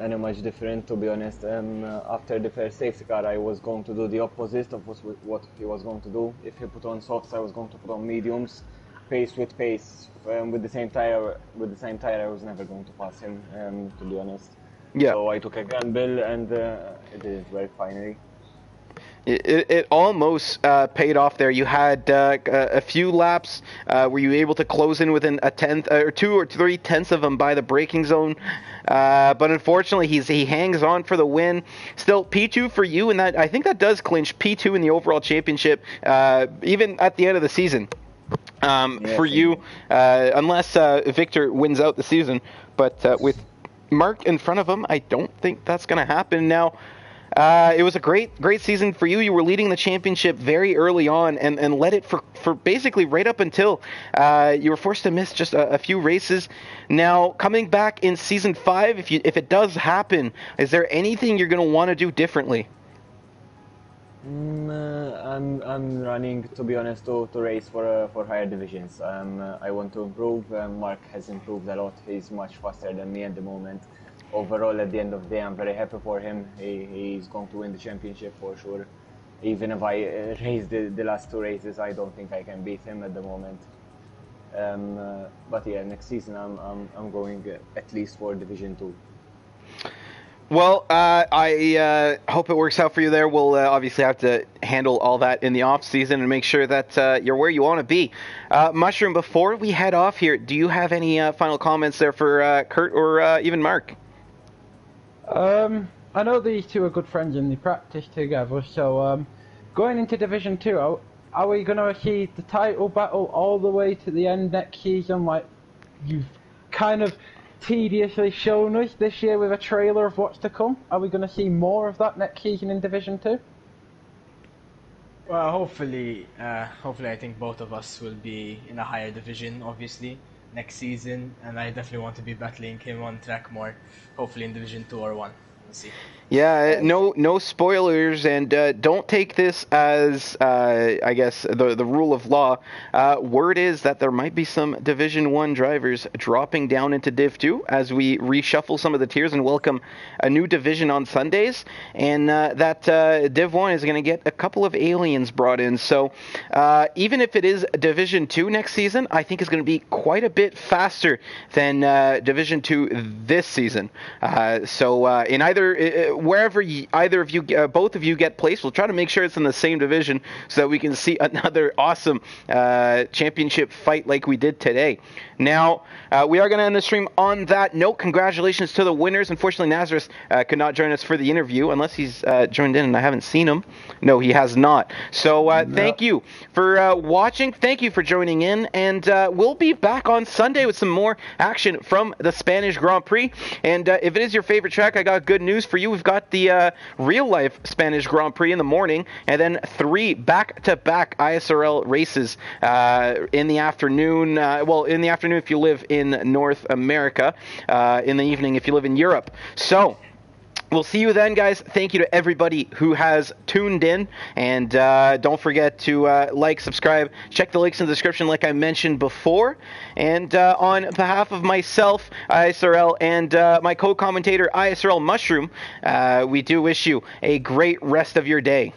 any much different, to be honest. After the first safety car, I was going to do the opposite of what he was going to do. If he put on softs, I was going to put on mediums, pace with pace. With the same tire, I was never going to pass him, to be honest. Yeah. So I took a gamble, and it didn't work finally. It almost paid off there. You had a few laps. Were you able to close in within a tenth or 2 or 3 tenths of him by the braking zone? But unfortunately, he hangs on for the win. Still, P2 for you, and I think that does clinch P2 in the overall championship, even at the end of the season. For you, unless Victor wins out the season. But with Mark in front of him, I don't think that's going to happen now. It was a great season for you. You were leading the championship very early on and led it for basically right up until you were forced to miss just a few races. Now, coming back in Season 5, if it does happen, is there anything you're going to want to do differently? I'm running, to be honest, to race for higher divisions. I want to improve. Mark has improved a lot. He's much faster than me at the moment. Overall, at the end of the day, I'm very happy for him. He's going to win the championship for sure. Even if I race the last 2 races, I don't think I can beat him at the moment. But yeah, next season I'm going at least for Division 2. Well, I hope it works out for you there. We'll obviously have to handle all that in the off season and make sure that you're where you want to be. Mushroom, before we head off here, do you have any final comments there for Kurt or even Mark? I know these two are good friends and they practice together, so going into Division 2, are we going to achieve the title battle all the way to the end next season, like you've kind of tediously shown us this year with a trailer of what's to come? Are we going to see more of that next season in Division 2? Well, hopefully I think both of us will be in a higher division, obviously, next season, and I definitely want to be battling him on track more, hopefully in Division 2 or 1. We'll see. Yeah, no spoilers, and don't take this as, I guess, the rule of law. Word is that there might be some Division 1 drivers dropping down into Div 2 as we reshuffle some of the tiers and welcome a new division on Sundays, and that Div 1 is going to get a couple of aliens brought in. So even if it is Division 2 next season, I think it's going to be quite a bit faster than Division 2 this season. So in either wherever both of you get placed, we'll try to make sure it's in the same division so that we can see another awesome championship fight like we did today. Now, we are going to end the stream on that note. Congratulations to the winners. Unfortunately, Nazareth could not join us for the interview unless he's joined in and I haven't seen him. No, he has not. So thank you for watching. Thank you for joining in. And we'll be back on Sunday with some more action from the Spanish Grand Prix. And if it is your favorite track, I got good news for you. We've got the real-life Spanish Grand Prix in the morning, and then 3 back-to-back ISRL races in the afternoon. In the afternoon if you live in North America, in the evening if you live in Europe. So we'll see you then, guys. Thank you to everybody who has tuned in. And don't forget to like, subscribe, check the links in the description like I mentioned before. And on behalf of myself, ISRL, and my co-commentator, ISRL Mushroom, we do wish you a great rest of your day.